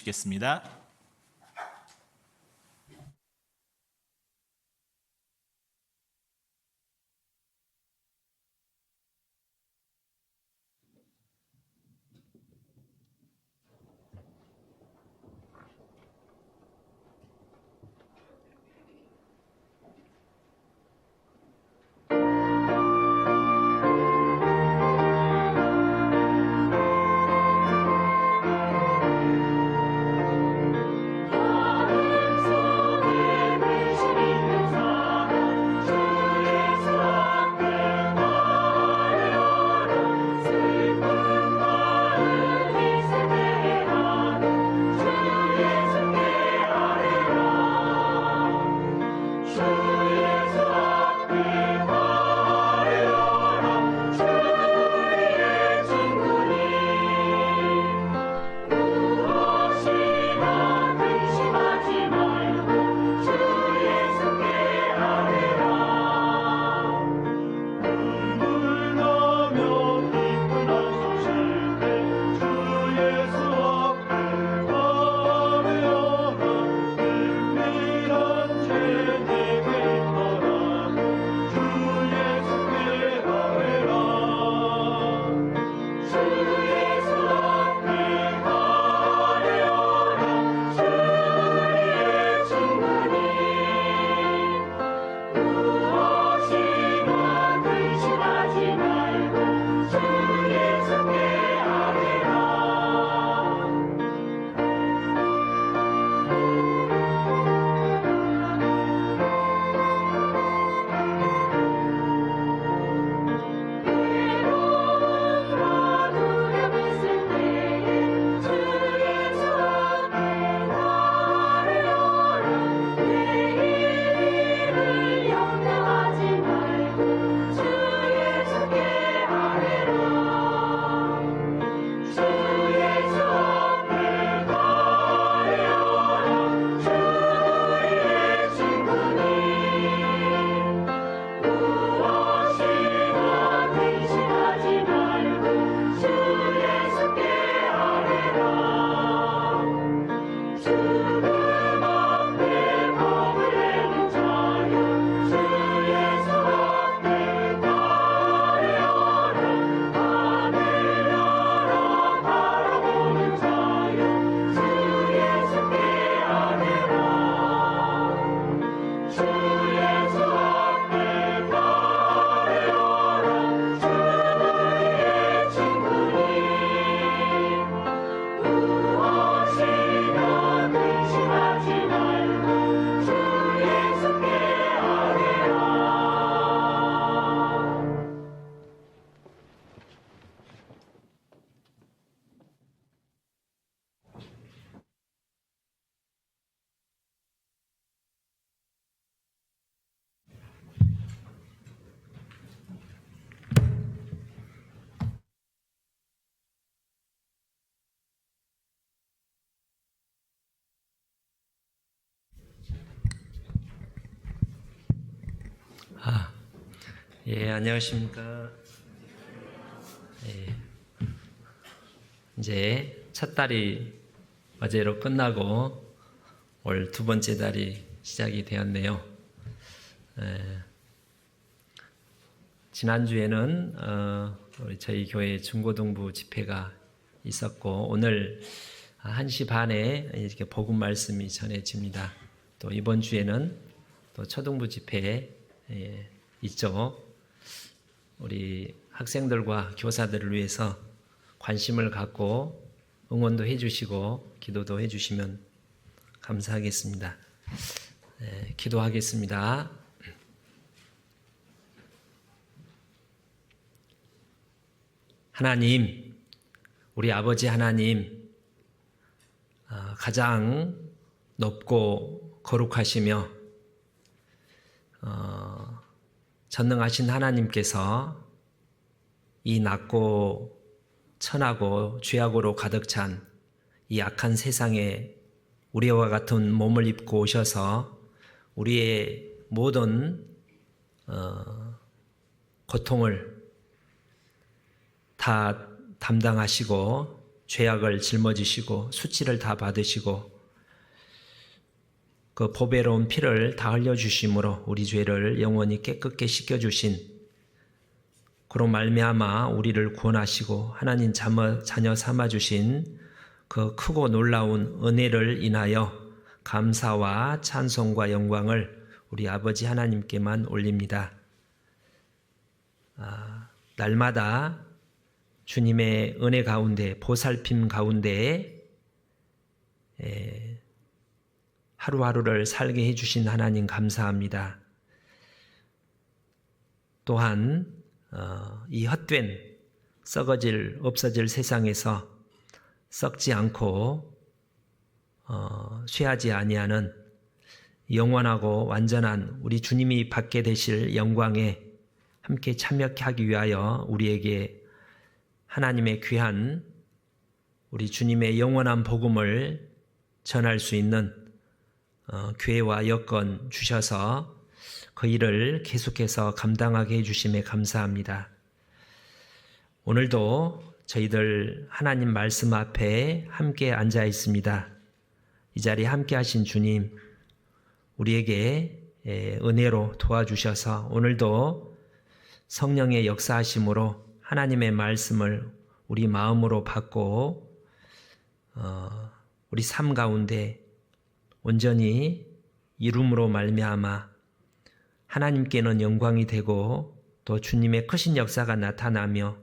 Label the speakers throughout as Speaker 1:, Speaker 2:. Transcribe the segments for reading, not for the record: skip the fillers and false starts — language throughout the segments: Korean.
Speaker 1: 주시겠습니다.
Speaker 2: 안녕하십니까. 이제 첫 달이 어제로 끝나고 올 두 번째 달이 시작이 되었네요. 지난주에는 우리 저희 교회 중고등부 집회가 있었고 오늘 1시 반에 이렇게 복음 말씀이 전해집니다. 또 이번 주에는 또 초등부 집회 있죠. 우리 학생들과 교사들을 위해서 관심을 갖고 응원도 해주시고 기도도 해주시면 감사하겠습니다. 기도하겠습니다. 하나님, 우리 아버지 하나님, 가장 높고 거룩하시며 전능하신 하나님께서 이 낮고 천하고 죄악으로 가득 찬 이 악한 세상에 우리와 같은 몸을 입고 오셔서 우리의 모든 고통을 다 담당하시고 죄악을 짊어지시고 수치를 다 받으시고 그 보배로운 피를 다 흘려주심으로 우리 죄를 영원히 깨끗게 씻겨주신 그로 말미암아 우리를 구원하시고 하나님 자녀 삼아주신 그 크고 놀라운 은혜를 인하여 감사와 찬송과 영광을 우리 아버지 하나님께만 올립니다. 날마다 주님의 은혜 가운데 보살핌 가운데 하루하루를 살게 해주신 하나님 감사합니다. 또한 이 헛된 없어질 세상에서 썩지 않고 쇠하지 아니하는 영원하고 완전한 우리 주님이 받게 되실 영광에 함께 참여하게 하기 위하여 우리에게 하나님의 귀한 우리 주님의 영원한 복음을 전할 수 있는 기회와 여건 주셔서 그 일을 계속해서 감당하게 해주심에 감사합니다. 오늘도 저희들 하나님 말씀 앞에 함께 앉아 있습니다. 이 자리에 함께 하신 주님, 우리에게 은혜로 도와주셔서 오늘도 성령의 역사하심으로 하나님의 말씀을 우리 마음으로 받고 우리 삶 가운데 온전히 이룸으로 말미암아 하나님께는 영광이 되고 또 주님의 크신 역사가 나타나며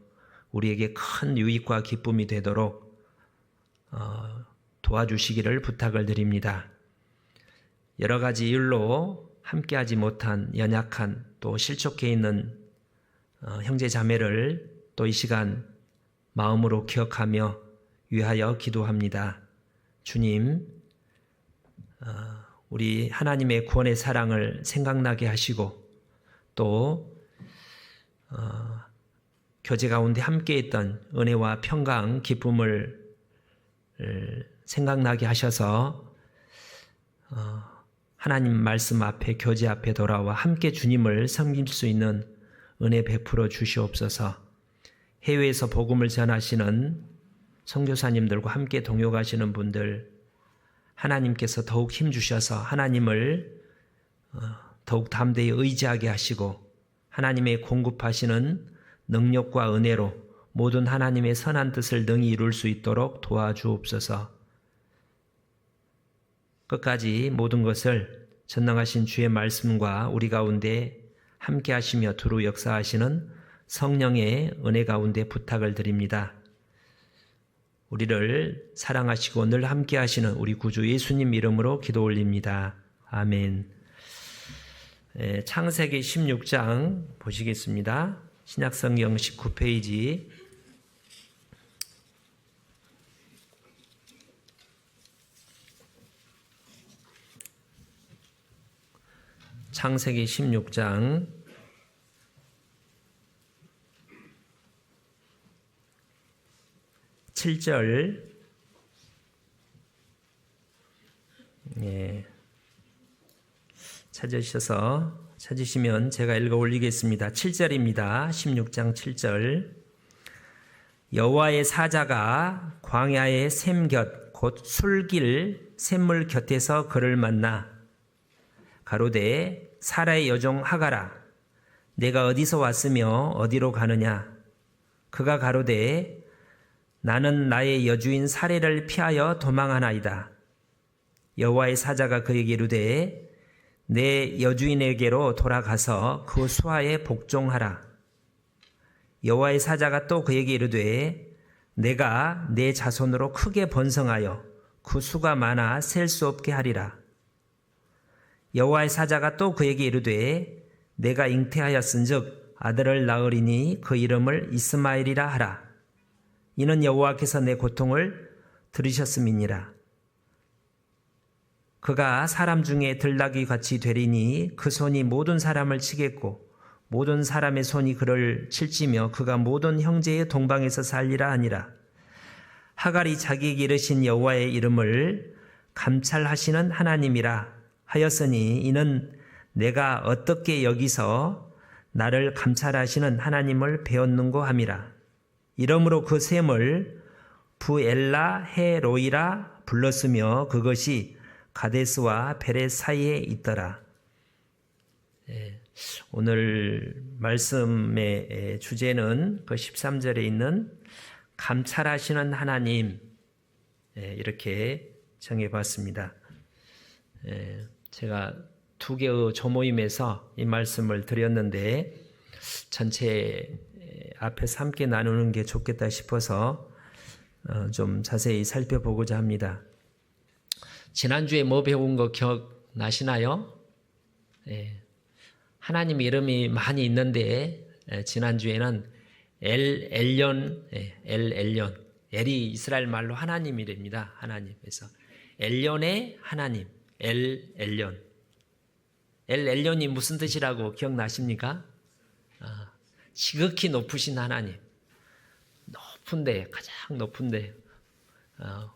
Speaker 2: 우리에게 큰 유익과 기쁨이 되도록 도와주시기를 부탁을 드립니다. 여러 가지 이유로 함께하지 못한 연약한 또 실족해 있는 형제 자매를 또 이 시간 마음으로 기억하며 위하여 기도합니다. 주님, 우리 하나님의 구원의 사랑을 생각나게 하시고 또 교제 가운데 함께 있던 은혜와 평강, 기쁨을 생각나게 하셔서 하나님 말씀 앞에 교제 앞에 돌아와 함께 주님을 섬길 수 있는 은혜 베풀어 주시옵소서. 해외에서 복음을 전하시는 선교사님들과 함께 동역하시는 분들 하나님께서 더욱 힘주셔서 하나님을 더욱 담대히 의지하게 하시고 하나님의 공급하시는 능력과 은혜로 모든 하나님의 선한 뜻을 능히 이룰 수 있도록 도와주옵소서. 끝까지 모든 것을 전능하신 주의 말씀과 우리 가운데 함께 하시며 두루 역사하시는 성령의 은혜 가운데 부탁을 드립니다. 우리를 사랑하시고 늘 함께 하시는 우리 구주 예수님 이름으로 기도 올립니다. 아멘. 창세기 16장 보시겠습니다. 신약성경 19페이지. 창세기 16장 7절. 찾으시면 제가 읽어 올리겠습니다. 7절입니다. 16장 7절. 여호와의 사자가 광야의 샘 곁 곧 술길 샘물 곁에서 그를 만나 가로되 사라의 여종 하가라 내가 어디서 왔으며 어디로 가느냐. 그가 가로되 나는 나의 여주인 사례를 피하여 도망하나이다. 여호와의 사자가 그에게 이르되 내 여주인에게로 돌아가서 그 수하에 복종하라. 여호와의 사자가 또 그에게 이르되 내가 내 자손으로 크게 번성하여 그 수가 많아 셀 수 없게 하리라. 여호와의 사자가 또 그에게 이르되 내가 잉태하였은즉 아들을 낳으리니 그 이름을 이스마엘이라 하라. 이는 여호와께서 내 고통을 들으셨음이니라. 그가 사람 중에 들나귀 같이 되리니 그 손이 모든 사람을 치겠고 모든 사람의 손이 그를 칠지며 그가 모든 형제의 동방에서 살리라 하니라. 하갈이 자기에게 이르신 여호와의 이름을 감찰하시는 하나님이라 하였으니 이는 내가 어떻게 여기서 나를 감찰하시는 하나님을 배웠는고 함이라. 이러므로 그 샘을 부엘라 헤로이라 불렀으며 그것이 가데스와 베렛 사이에 있더라. 오늘 말씀의 주제는 그 13절에 있는 감찰하시는 하나님, 이렇게 정해봤습니다. 제가 두 개의 조모임에서 이 말씀을 드렸는데 전체 앞에서 함께 나누는 게 좋겠다 싶어서 좀 자세히 살펴보고자 합니다. 지난주에 뭐 배운 거 기억나시나요? 하나님 이름이 많이 있는데 지난주에는 엘yon, 엘이 이스라엘 말로 하나님이랍니다. 하나님. 그래서 엘ion의 하나님, 엘yon. 엘ion이 무슨 뜻이라고 기억나십니까? 지극히 높으신 하나님. 높은데, 가장 높은데,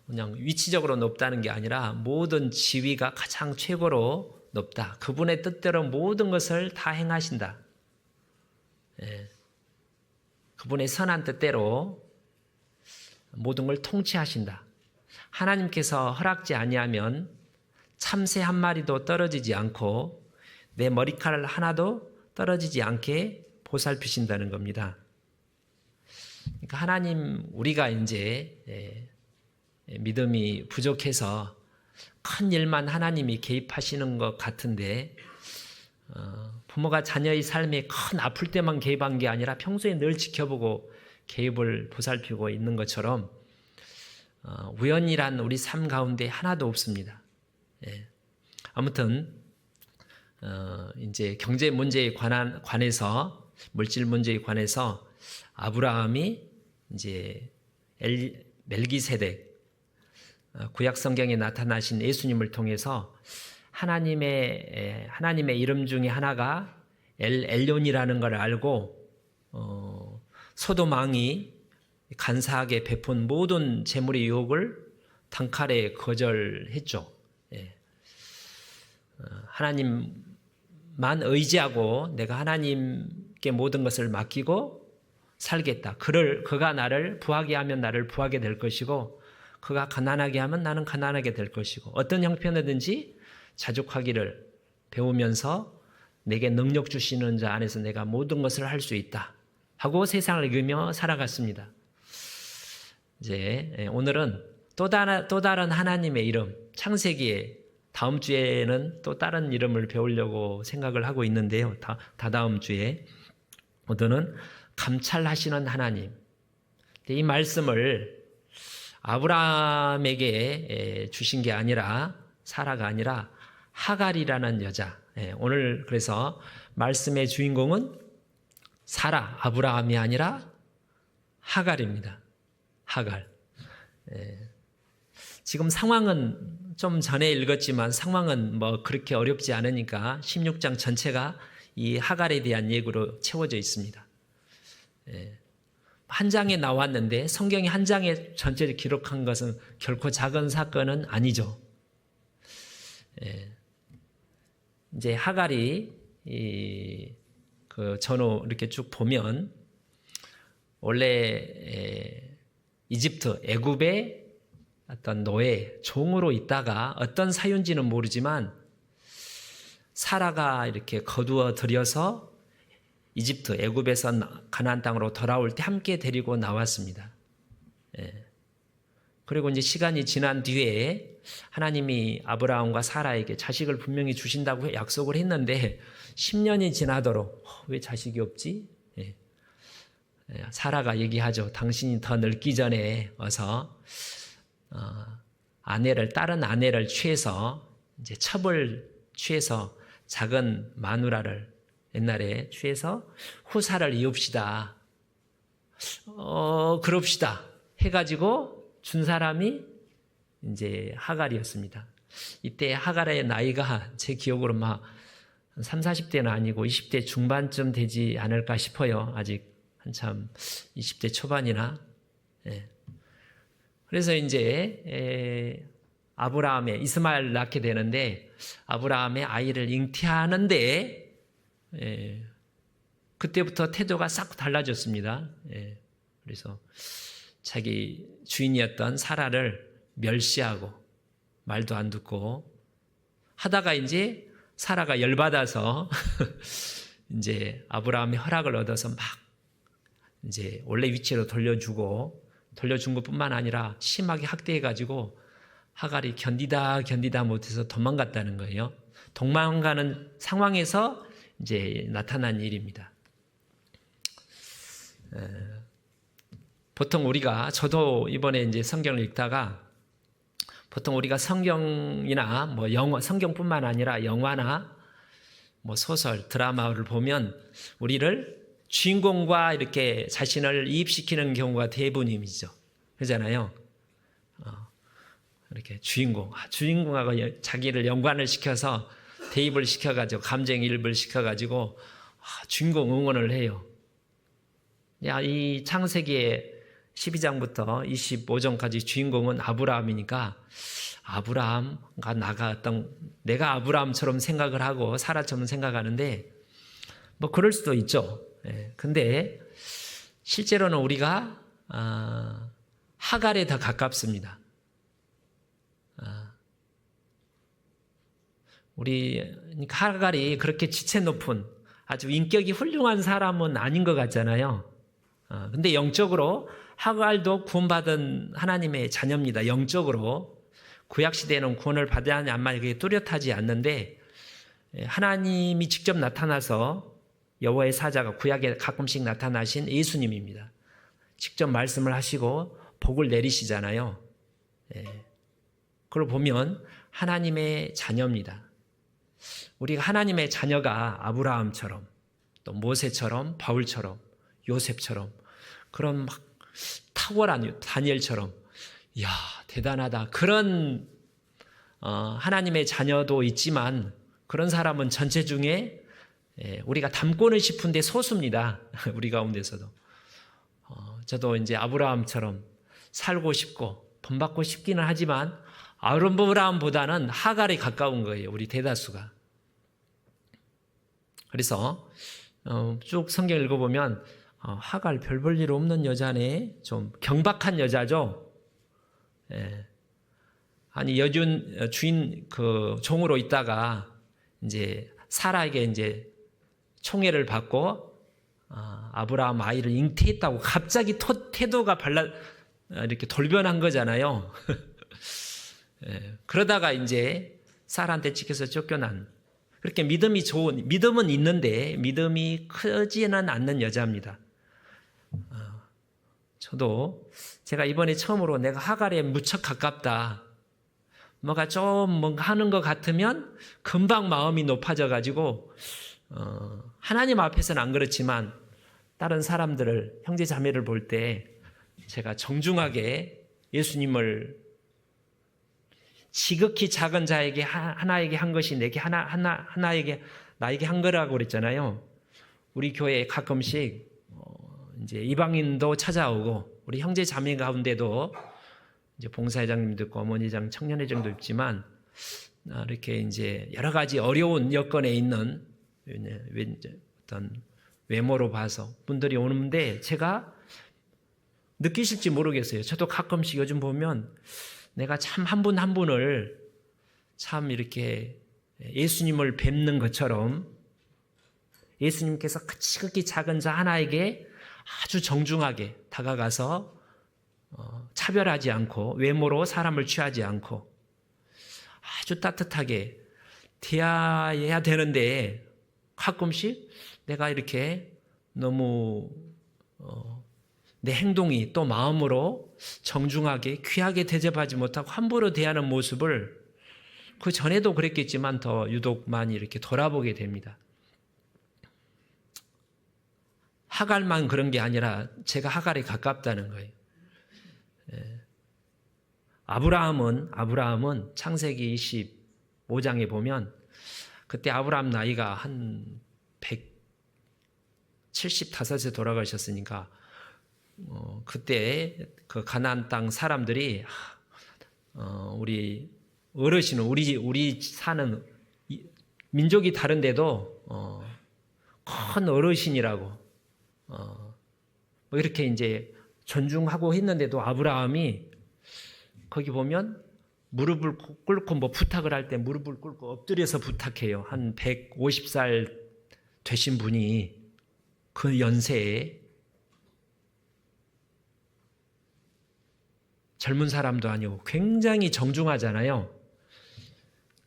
Speaker 2: 그냥 위치적으로 높다는 게 아니라 모든 지위가 가장 최고로 높다. 그분의 뜻대로 모든 것을 다 행하신다. 그분의 선한 뜻대로 모든 걸 통치하신다. 하나님께서 허락지 아니하면 참새 한 마리도 떨어지지 않고 내 머리카락 하나도 떨어지지 않게 보살피신다는 겁니다. 그러니까 하나님, 우리가 이제 믿음이 부족해서 큰 일만 하나님이 개입하시는 것 같은데, 부모가 자녀의 삶에 큰 아플 때만 개입한 게 아니라 평소에 늘 지켜보고 개입을 보살피고 있는 것처럼 우연이란 우리 삶 가운데 하나도 없습니다. 아무튼 이제 경제 문제에 관해서, 물질 문제에 관해서 아브라함이 이제 멜기세덱, 구약 성경에 나타나신 예수님을 통해서 하나님의 이름 중에 하나가 엘ion이라는 걸 알고 소돔 왕이 간사하게 베푼 모든 재물의 유혹을 단칼에 거절했죠. 하나님만 의지하고 내가 하나님께 모든 것을 맡기고 살겠다. 그가 나를 부하게 하면 나를 부하게 될 것이고 그가 가난하게 하면 나는 가난하게 될 것이고 어떤 형편이든지 자족하기를 배우면서 내게 능력 주시는 자 안에서 내가 모든 것을 할 수 있다 하고 세상을 이기며 살아갔습니다. 이제 오늘은 또 다른 하나님의 이름, 창세기에 다음 주에는 또 다른 이름을 배우려고 생각을 하고 있는데요. 다다음 주에 오늘은 감찰하시는 하나님. 이 말씀을 아브라함에게 주신 게 아니라, 사라가 아니라 하갈이라는 여자. 오늘 그래서 말씀의 주인공은 사라, 아브라함이 아니라 하갈입니다. 하갈. 지금 상황은 좀 전에 읽었지만 상황은 뭐 그렇게 어렵지 않으니까 16장 전체가 이 하갈에 대한 얘기로 채워져 있습니다. 한 장에 나왔는데 성경이 한 장에 전체를 기록한 것은 결코 작은 사건은 아니죠. 이제 하갈이 그 전후 이렇게 쭉 보면 원래 이집트, 애굽의 어떤 노예, 종으로 있다가 어떤 사유인지는 모르지만 사라가 이렇게 거두어 들여서 이집트, 애굽에서 가나안 땅으로 돌아올 때 함께 데리고 나왔습니다. 그리고 이제 시간이 지난 뒤에 하나님이 아브라함과 사라에게 자식을 분명히 주신다고 약속을 했는데 10년이 지나도록 왜 자식이 없지? 사라가 얘기하죠. 당신이 더 늙기 전에 어서 다른 아내를 취해서 이제 첩을 취해서 작은 마누라를 옛날에 취해서 후사를 이읍시다. 그럽시다. 해가지고 준 사람이 이제 하갈이었습니다. 이때 하갈의 나이가 제 기억으로 막 3, 40대는 아니고 20대 중반쯤 되지 않을까 싶어요. 아직 한참 20대 초반이나. 그래서 이제 아브라함의 이스마엘을 낳게 되는데 아브라함의 아이를 잉태하는데 그때부터 태도가 싹 달라졌습니다. 그래서 자기 주인이었던 사라를 멸시하고 말도 안 듣고 하다가 이제 사라가 열받아서 이제 아브라함의 허락을 얻어서 막 이제 원래 위치로 돌려준 것뿐만 아니라 심하게 학대해가지고 하갈이 견디다 못해서 도망갔다는 거예요. 도망가는 상황에서 이제 나타난 일입니다. 보통 저도 이번에 이제 성경을 읽다가 보통 우리가 성경이나 뭐 성경뿐만 아니라 영화나 뭐 소설, 드라마를 보면 우리를 주인공과 이렇게 자신을 이입시키는 경우가 대부분이죠. 그러잖아요. 이렇게 주인공하고 자기를 연관을 시켜서 대입을 시켜가지고 감정이입을 시켜가지고 주인공 응원을 해요. 이 창세기의 12장부터 25장까지 주인공은 아브라함이니까 내가 아브라함처럼 생각을 하고 사라처럼 생각하는데 뭐 그럴 수도 있죠. 근데 실제로는 우리가 하갈에 더 가깝습니다. 하갈이 그렇게 지체 높은 아주 인격이 훌륭한 사람은 아닌 것 같잖아요. 근데 영적으로 하갈도 구원받은 하나님의 자녀입니다. 영적으로 구약시대에는 구원을 받아야 안 그게 뚜렷하지 않는데 하나님이 직접 나타나서 여호와의 사자가 구약에 가끔씩 나타나신 예수님입니다. 직접 말씀을 하시고 복을 내리시잖아요. 그걸 보면 하나님의 자녀입니다. 우리가 하나님의 자녀가 아브라함처럼 또 모세처럼 바울처럼 요셉처럼 그런 막 탁월한 다니엘처럼 이야 대단하다 그런 하나님의 자녀도 있지만 그런 사람은 전체 중에 우리가 닮고는 싶은데 소수입니다. 우리 가운데서도 저도 이제 아브라함처럼 살고 싶고 본받고 싶기는 하지만 아브라함보다는 하갈에 가까운 거예요. 우리 대다수가. 그래서 쭉 성경 읽어보면 하갈 별 볼 일 없는 여자네. 좀 경박한 여자죠. 아니 주인 종으로 있다가 이제 사라에게 이제 총애를 받고 아브라함 아이를 잉태했다고 갑자기 태도가 이렇게 돌변한 거잖아요. 그러다가 이제 사라한테 찍혀서 쫓겨난 그렇게 믿음은 있는데 믿음이 크지는 않는 여자입니다. 제가 이번에 처음으로 내가 하갈에 무척 가깝다. 뭔가 하는 것 같으면 금방 마음이 높아져 가지고 하나님 앞에서는 안 그렇지만 다른 사람들을 형제 자매를 볼 때 제가 정중하게 예수님을 지극히 작은 자에게 하나에게 한 것이 내게 나에게 한 거라고 그랬잖아요. 우리 교회에 가끔씩 이제 이방인도 찾아오고 우리 형제 자매 가운데도 이제 봉사회장님도 있고 어머니장 청년회장도 있지만 이렇게 이제 여러 가지 어려운 여건에 있는 어떤 외모로 봐서 분들이 오는데 제가 느끼실지 모르겠어요. 저도 가끔씩 요즘 보면 내가 참 한 분 한 분을 참 이렇게 예수님을 뵙는 것처럼 예수님께서 지극히 작은 자 하나에게 아주 정중하게 다가가서 차별하지 않고 외모로 사람을 취하지 않고 아주 따뜻하게 대해야 되는데 가끔씩 내가 이렇게 너무 내 행동이 또 마음으로 정중하게 귀하게 대접하지 못하고 함부로 대하는 모습을 그 전에도 그랬겠지만 더 유독 많이 이렇게 돌아보게 됩니다. 하갈만 그런 게 아니라 제가 하갈에 가깝다는 거예요. 아브라함은 창세기 25장에 보면 그때 아브라함 나이가 한 175세 돌아가셨으니까 그때 그 가나안 땅 사람들이 우리 어르신은 우리 사는 민족이 다른데도 큰 어르신이라고 뭐 이렇게 이제 존중하고 했는데도 아브라함이 거기 보면 무릎을 꿇고 뭐 부탁을 할 때 무릎을 꿇고 엎드려서 부탁해요. 한 150살 되신 분이 그 연세에 젊은 사람도 아니고 굉장히 정중하잖아요.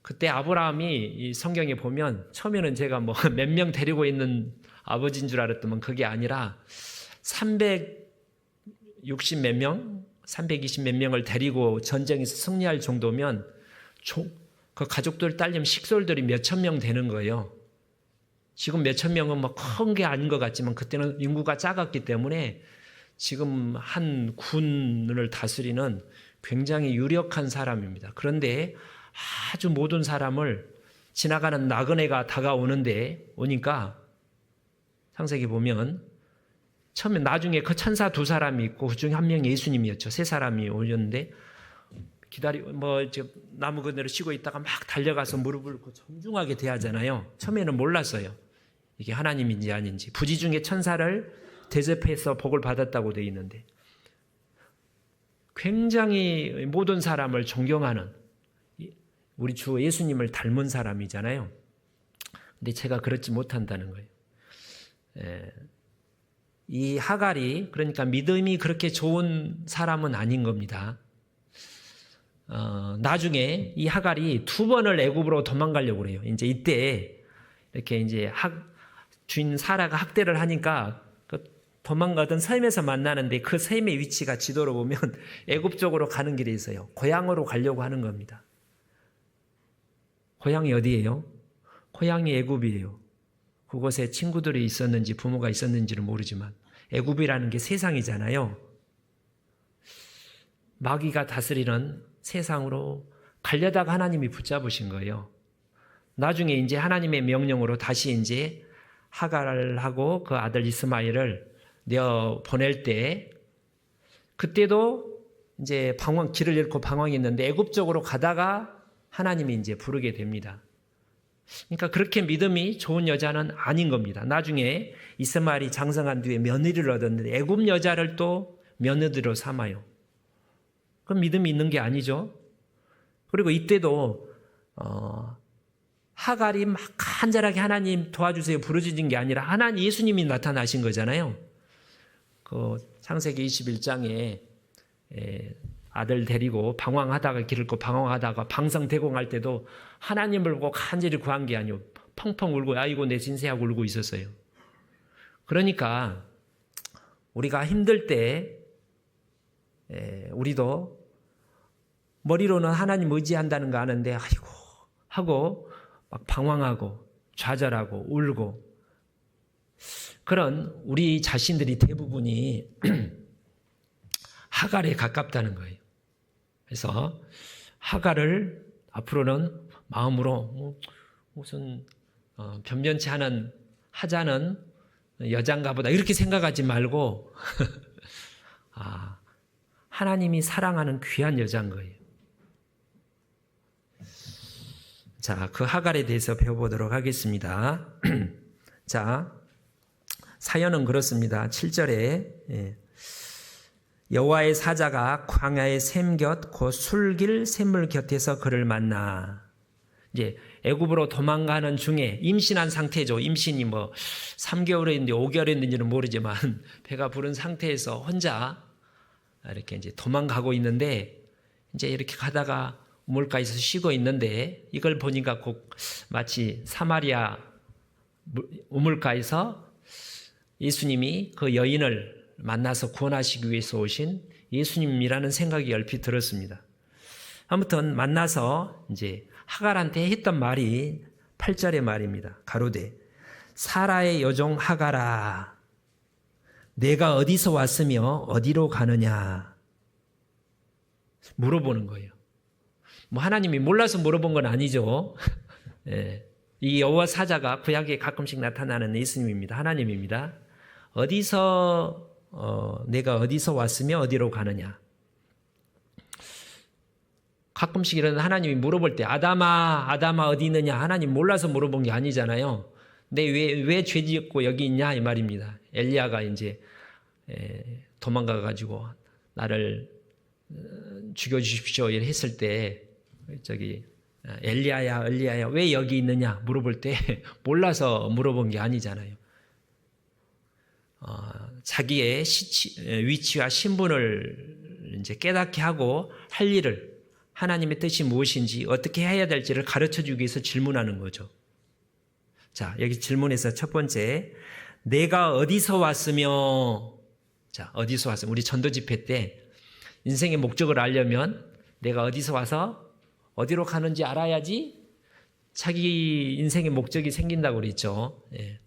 Speaker 2: 그때 아브라함이 이 성경에 보면 처음에는 제가 뭐 몇 명 데리고 있는 아버지인 줄 알았더만 그게 아니라 360 몇 명, 320 몇 명을 데리고 전쟁에서 승리할 정도면 그 가족들 딸리면 식솔들이 몇천 명 되는 거예요. 지금 몇천 명은 뭐 큰 게 아닌 것 같지만 그때는 인구가 작았기 때문에 지금 한 군을 다스리는 굉장히 유력한 사람입니다. 그런데 아주 모든 사람을 지나가는 나그네가 다가오는데 오니까 창세기 보면 처음에 나중에 그 천사 두 사람이 있고 그 중에 한 명이 예수님이었죠. 세 사람이 오셨는데 나무 그늘에 쉬고 있다가 막 달려가서 무릎을 꿇고 정중하게 대하잖아요. 처음에는 몰랐어요. 이게 하나님인지 아닌지. 부지 중에 천사를 대접해서 복을 받았다고 되어 있는데 굉장히 모든 사람을 존경하는 우리 주 예수님을 닮은 사람이잖아요. 근데 제가 그렇지 못한다는 거예요. 이 하갈이 그러니까 믿음이 그렇게 좋은 사람은 아닌 겁니다. 나중에 이 하갈이 2번을 애굽으로 도망가려고 그래요. 이제 이때 이렇게 이제 주인 사라가 학대를 하니까 그 도망가던 섬에서 만나는데 그 섬의 위치가 지도로 보면 애굽 쪽으로 가는 길이 있어요. 고향으로 가려고 하는 겁니다. 고향이 어디예요? 고향이 애굽이에요. 그곳에 친구들이 있었는지 부모가 있었는지는 모르지만 애굽이라는 게 세상이잖아요. 마귀가 다스리는 세상으로 가려다가 하나님이 붙잡으신 거예요. 나중에 이제 하나님의 명령으로 다시 이제 하갈하고 그 아들 이스마엘을 내어 보낼 때 그때도 이제 길을 잃고 방황했는데 애굽 쪽으로 가다가 하나님이 이제 부르게 됩니다. 그러니까 그렇게 믿음이 좋은 여자는 아닌 겁니다. 나중에 이스마엘이 장성한 뒤에 며느리를 얻었는데 애굽 여자를 또 며느리로 삼아요. 그럼 믿음이 있는 게 아니죠. 그리고 이때도 하갈이 막 간절하게 하나님 도와주세요 부르짖은 게 아니라 하나님 예수님이 나타나신 거잖아요. 그 창세기 21장에 아들 데리고 방황하다가 길을 걷고 방황하다가 방성대공할 때도 하나님을 보고 간절히 구한 게 아니고 펑펑 울고 아이고 내 진세하고 울고 있었어요. 그러니까 우리가 힘들 때 우리도 머리로는 하나님 의지한다는 거 아는데 아이고 하고 막 방황하고 좌절하고 울고 그런 우리 자신들이 대부분이 하갈에 가깝다는 거예요. 그래서 하갈을 앞으로는 마음으로 무슨 변변치 않은 하자는 여잔가 보다 이렇게 생각하지 말고 하나님이 사랑하는 귀한 여자인 거예요. 자, 그 하갈에 대해서 배워보도록 하겠습니다. 자, 사연은 그렇습니다. 7절에 여호와의 사자가 광야의 샘 곁 곧 술길 샘물 곁에서 그를 만나. 이제 애굽으로 도망가는 중에 임신한 상태죠. 임신이 뭐 3개월 했는지 5개월 했는지는 모르지만 배가 부른 상태에서 혼자 이렇게 이제 도망가고 있는데 이제 이렇게 가다가 우물가에서 쉬고 있는데 이걸 보니까 꼭 마치 사마리아 우물가에서 예수님이 그 여인을 만나서 구원하시기 위해서 오신 예수님이라는 생각이 얼핏 들었습니다. 아무튼 만나서 이제 하갈한테 했던 말이 8절의 말입니다. 가로되 사라의 여종 하갈아 내가 어디서 왔으며 어디로 가느냐 물어보는 거예요. 뭐 하나님이 몰라서 물어본 건 아니죠. 예. 이 여호와 사자가 구약에 가끔씩 나타나는 예수님입니다. 하나님입니다. 내가 어디서 왔으며 어디로 가느냐. 가끔씩 이런 하나님이 물어볼 때 아담아 어디 있느냐 하나님 몰라서 물어본 게 아니잖아요. 왜 죄 짓고 여기 있냐 이 말입니다. 엘리야가 이제 도망가 가지고 나를 죽여 주십시오 이렇게 했을 때 저기 엘리야야 왜 여기 있느냐 물어볼 때 몰라서 물어본 게 아니잖아요. 자기의 위치와 신분을 이제 깨닫게 하고 할 일을, 하나님의 뜻이 무엇인지 어떻게 해야 될지를 가르쳐주기 위해서 질문하는 거죠. 자, 여기 질문에서 첫 번째, 내가 어디서 왔으며, 자, 어디서 왔으며, 우리 전도 집회 때 인생의 목적을 알려면 내가 어디서 와서 어디로 가는지 알아야지 자기 인생의 목적이 생긴다고 그랬죠. 예.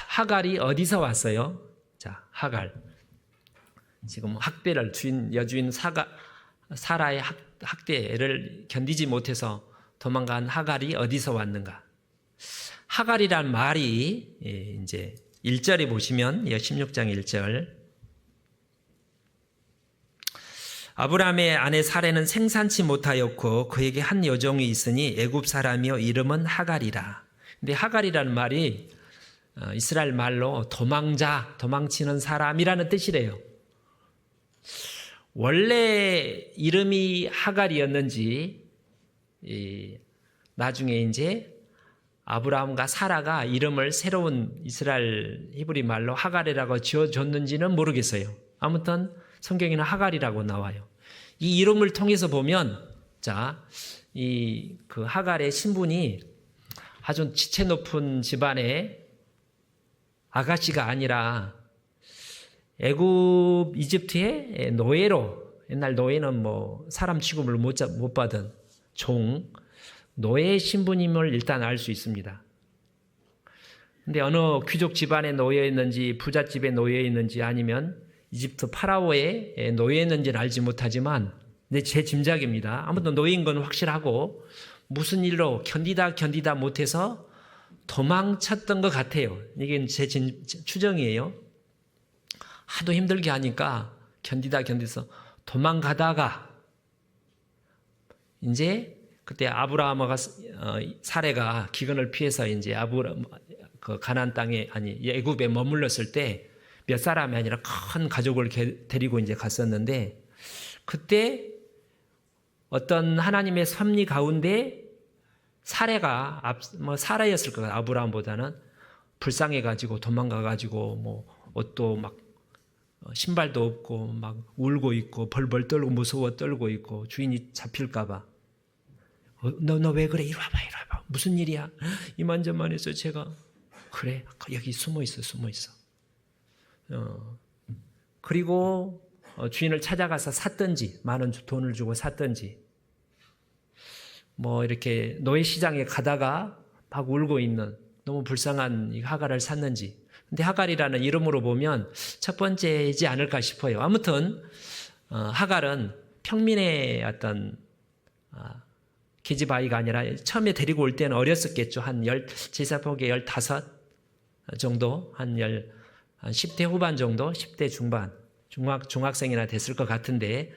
Speaker 2: 하갈이 어디서 왔어요? 자, 하갈. 지금 학대를 여주인 사라의 학대를 견디지 못해서 도망간 하갈이 어디서 왔는가? 하갈이란 말이 이제 1절에 보시면 16장 1절 아브라함의 아내 사레는 생산치 못하였고 그에게 한 여종이 있으니 애굽 사람이요 이름은 하갈이라. 근데 하갈이라는 말이 이스라엘 말로 도망치는 사람이라는 뜻이래요. 원래 이름이 하갈이었는지 나중에 이제 아브라함과 사라가 이름을 새로운 이스라엘 히브리 말로 하갈이라고 지어줬는지는 모르겠어요. 아무튼 성경에는 하갈이라고 나와요. 이 이름을 통해서 보면 그 하갈의 신분이 아주 지체 높은 집안의 아가씨가 아니라 애굽 이집트의 노예로, 옛날 노예는 뭐 사람 취급을 못 받은 노예의 신분임을 일단 알 수 있습니다. 근데 어느 귀족 집안의 노예였는지 부잣집의 노예였는지 아니면 이집트 파라오의 노예였는지는 알지 못하지만 제 짐작입니다. 아무튼 노예인 건 확실하고 무슨 일로 견디다 못해서 도망쳤던 것 같아요. 이게 제 추정이에요. 하도 힘들게 하니까 견디서 도망가다가 이제 그때 아브라함과 사레가 기근을 피해서 이제 그 가나안 땅에 애굽에 머물렀을 때 몇 사람이 아니라 큰 가족을 데리고 이제 갔었는데 그때 어떤 하나님의 섭리 가운데 사레가 사라였을 거예요. 아브라함보다는 불쌍해가지고 도망가가지고 뭐 옷도 막 신발도 없고 막 울고 있고 벌벌 떨고 무서워 떨고 있고 주인이 잡힐까봐 너 왜 그래? 이리 와봐 무슨 일이야? 이만저만 해서 제가 그래 여기 숨어 있어 그리고 주인을 찾아가서 샀든지 많은 돈을 주고 샀든지 뭐 이렇게 노예 시장에 가다가 막 울고 있는 너무 불쌍한 이 하갈을 샀는지. 근데 하갈이라는 이름으로 보면 첫 번째이지 않을까 싶어요. 아무튼 하갈은 평민의 어떤 계집아이가 아니라 처음에 데리고 올 때는 어렸었겠죠. 제사 보기에 15 정도, 한 10대 후반 정도, 10대 중반, 중학생이나 됐을 것 같은데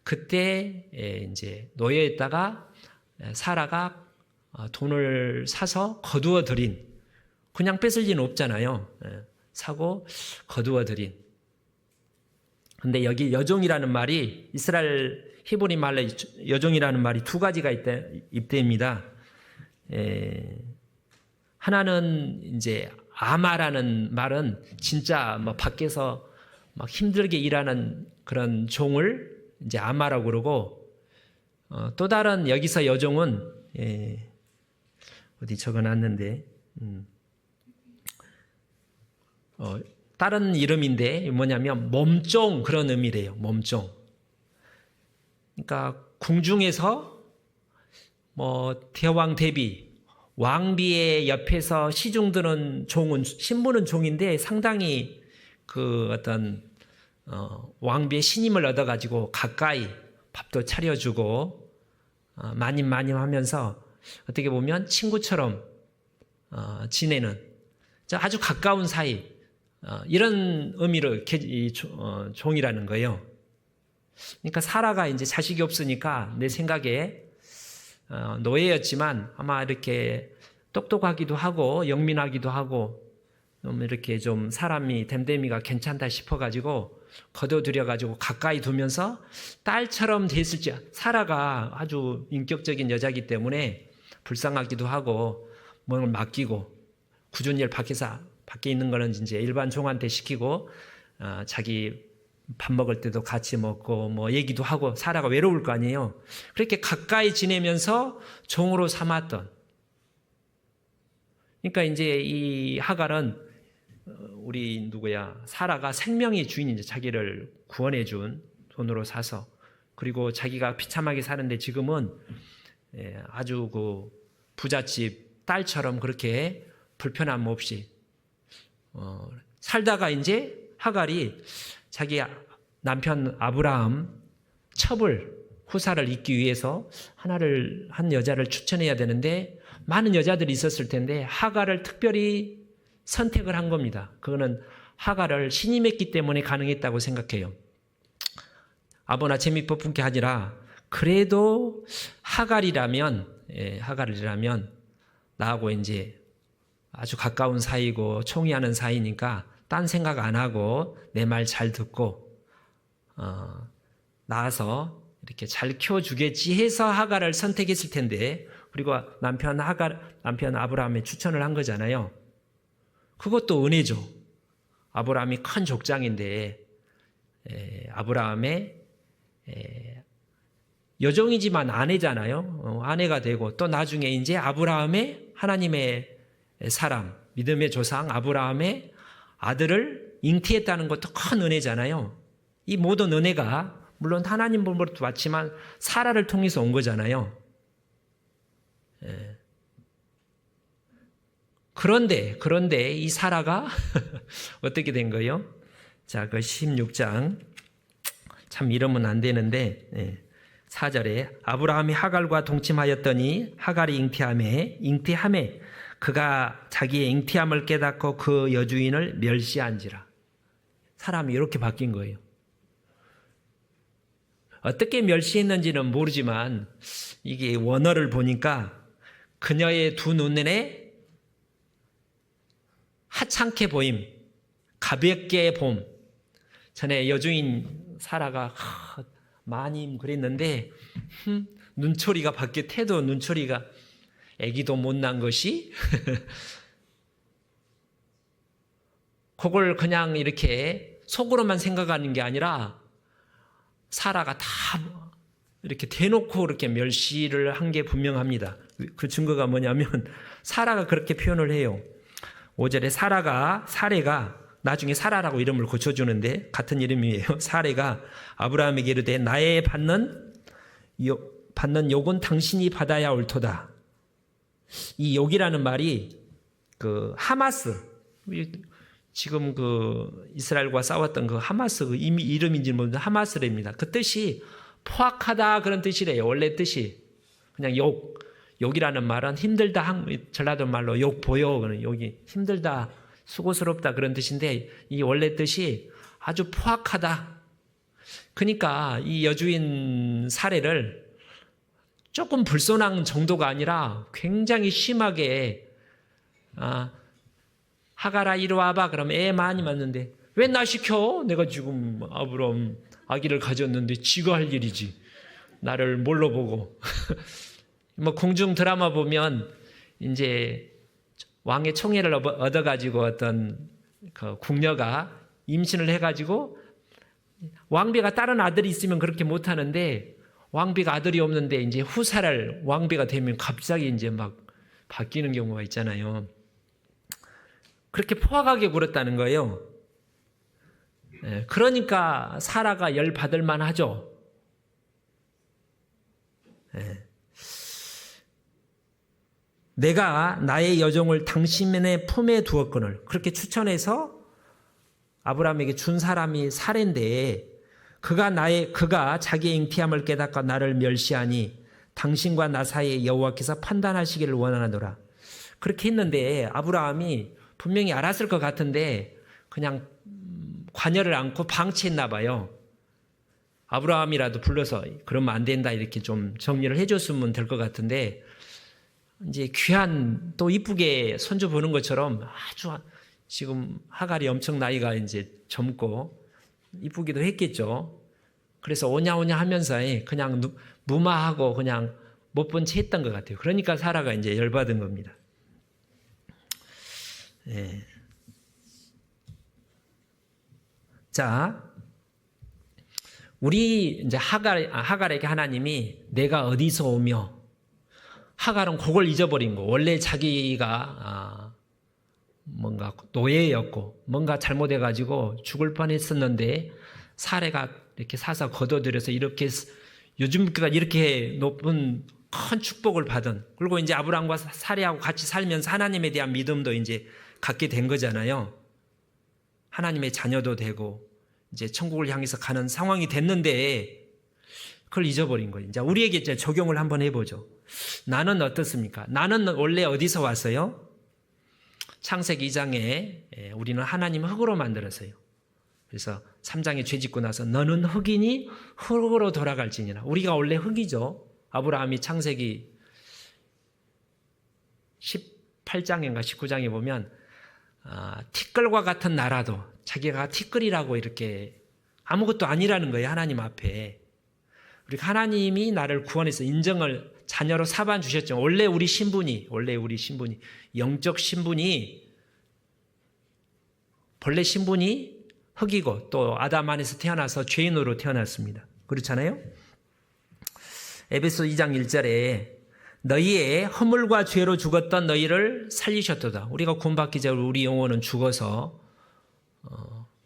Speaker 2: 그때 이제 노예였다가 사라가 돈을 사서 거두어 들인, 그냥 뺏을 리는 없잖아요. 사고 거두어 들인. 근데 여기 여종이라는 말이 이스라엘 히브리 말로 여종이라는 말이 두 가지가 입대입니다. 하나는 이제 아마라는 말은 진짜 뭐 밖에서 막 힘들게 일하는 그런 종을 이제 아마라고 그러고, 또 다른 여기서 여종은 어디 적어놨는데 다른 이름인데 뭐냐면 몸종, 그런 의미래요. 몸종. 그러니까 궁중에서 뭐 대왕 대비 왕비의 옆에서 시중 드는 종은, 신부는 종인데 상당히 그 어떤 왕비의 신임을 얻어가지고 가까이 밥도 차려주고 마님 하면서 어떻게 보면 친구처럼 지내는 아주 가까운 사이, 이런 의미로 종이라는 거예요. 그러니까 사라가 이제 자식이 없으니까 내 생각에 노예였지만 아마 이렇게 똑똑하기도 하고 영민하기도 하고 좀 이렇게 좀 사람이 댐댐이가 괜찮다 싶어가지고 거둬들여가지고 가까이 두면서 딸처럼 됐을지, 사라가 아주 인격적인 여자이기 때문에 불쌍하기도 하고 뭔가 맡기고, 굳은 일 밖에 있는 거는 이제 일반 종한테 시키고, 자기 밥 먹을 때도 같이 먹고 뭐 얘기도 하고, 사라가 외로울 거 아니에요. 그렇게 가까이 지내면서 종으로 삼았던. 그러니까 이제 이 하갈은 우리 사라가 생명의 주인이죠. 자기를 구원해 준 돈으로 사서. 그리고 자기가 비참하게 사는데 지금은 아주 그 부잣집 딸처럼 그렇게 불편함 없이 살다가 이제 하갈이 자기 남편 아브라함 후사를 잇기 위해서 한 여자를 추천해야 되는데 많은 여자들이 있었을 텐데 하갈을 특별히 선택을 한 겁니다. 그거는 하갈을 신이 맺기 때문에 가능했다고 생각해요. 아무나 재미 뽑은 게 아니라 그래도 하갈이라면 나하고 이제 아주 가까운 사이고 총이하는 사이니까 딴 생각 안 하고 내 말 잘 듣고 낳아서 이렇게 잘 키워주겠지 해서 하갈을 선택했을 텐데, 그리고 남편 아브라함의 추천을 한 거잖아요. 그것도 은혜죠. 아브라함이 큰 족장인데 아브라함의 여종이지만 아내잖아요. 아내가 되고 또 나중에 이제 아브라함의 하나님의 사람, 믿음의 조상 아브라함의 아들을 잉태했다는 것도 큰 은혜잖아요. 이 모든 은혜가 물론 하나님 보로부터 왔지만 사라를 통해서 온 거잖아요. 그런데 이 사라가 어떻게 된 거예요? 자, 그 16장 참 이러면 안 되는데 4절에 아브라함이 하갈과 동침하였더니 하갈이 잉태함에 그가 자기의 잉태함을 깨닫고 그 여주인을 멸시한지라. 사람이 이렇게 바뀐 거예요. 어떻게 멸시했는지는 모르지만 이게 원어를 보니까 그녀의 두 눈에 하찮게 보임, 가볍게 봄. 전에 여주인 사라가 마님 그랬는데 눈초리가 바뀌어, 태도 눈초리가 애기도 못 난 것이 그걸 그냥 이렇게 속으로만 생각하는 게 아니라 사라가 다 이렇게 대놓고 그렇게 멸시를 한 게 분명합니다. 그 증거가 뭐냐면 사라가 그렇게 표현을 해요. 5절에 사레가 나중에 사라라고 이름을 고쳐주는데 같은 이름이에요. 사레가 아브라함에게 이르되 나의 받는 욕은 당신이 받아야 옳도다. 이 욕이라는 말이 그 하마스, 지금 그 이스라엘과 싸웠던 그 하마스 그 이름인지 모르는데 하마스랍니다. 그 뜻이 포악하다 그런 뜻이래요. 원래 뜻이 그냥 욕이라는 말은 힘들다, 전라도 말로 욕 보여, 욕이 힘들다, 수고스럽다 그런 뜻인데 이 원래 뜻이 아주 포악하다. 그러니까 이 여주인 사례를 조금 불손한 정도가 아니라 굉장히 심하게 하갈아 이리 와봐 그러면 애 많이 맞는데 왜 나 시켜? 내가 지금 아브람 아기를 가졌는데 지가 할 일이지. 나를 뭘로 보고. 뭐 궁중 드라마 보면 이제 왕의 총애를 얻어가지고 어떤 그 궁녀가 임신을 해가지고 왕비가 다른 아들이 있으면 그렇게 못하는데 왕비가 아들이 없는데 이제 후사를 왕비가 되면 갑자기 이제 막 바뀌는 경우가 있잖아요. 그렇게 포악하게 굴었다는 거예요. 그러니까 사라가 열 받을 만하죠. 내가 나의 여종을 당신의 품에 두었거늘. 그렇게 추천해서 아브라함에게 준 사람이 사례인데 그가 자기의 잉태함을 깨닫고 나를 멸시하니 당신과 나 사이에 여호와께서 판단하시기를 원하노라. 그렇게 했는데 아브라함이 분명히 알았을 것 같은데 그냥 관여를 않고 방치했나 봐요. 아브라함이라도 불러서 그러면 안 된다 이렇게 좀 정리를 해줬으면 될 것 같은데 이제 귀한 또 이쁘게 손주 보는 것처럼 아주 지금 하갈이 엄청 나이가 이제 젊고 이쁘기도 했겠죠. 그래서 오냐오냐 하면서 그냥 무마하고 그냥 못 본 채 했던 것 같아요. 그러니까 사라가 이제 열받은 겁니다. 예. 자, 우리 이제 하갈에게 하나님이 내가 어디서 오며, 하갈은 그걸 잊어버린 거. 원래 자기가 뭔가 노예였고 뭔가 잘못해가지고 죽을 뻔했었는데 사례가 이렇게 사서 거둬들여서 이렇게 요즘까지 이렇게 높은 큰 축복을 받은, 그리고 이제 아브라함과 사례하고 같이 살면서 하나님에 대한 믿음도 이제 갖게 된 거잖아요. 하나님의 자녀도 되고 이제 천국을 향해서 가는 상황이 됐는데 그걸 잊어버린 거예요. 이제 우리에게 이제 적용을 한번 해보죠. 나는 어떻습니까? 나는 원래 어디서 왔어요? 창세기 2장에 우리는 하나님 흙으로 만들었어요. 그래서 3장에 죄 짓고 나서 너는 흙이니 흙으로 돌아갈지니라. 우리가 원래 흙이죠. 아브라함이 창세기 18장인가 19장에 보면 티끌과 같은 나라도 자기가 티끌이라고 이렇게 아무것도 아니라는 거예요. 하나님 앞에. 그러니까 하나님이 나를 구원해서 인정을 자녀로 삼아 주셨죠. 원래 우리 신분이 영적 신분이, 본래 신분이 흙이고 또 아담 안에서 태어나서 죄인으로 태어났습니다. 그렇잖아요. 에베소 2장 1절에 너희의 허물과 죄로 죽었던 너희를 살리셨도다. 우리가 구원받기 전에 우리 영혼은 죽어서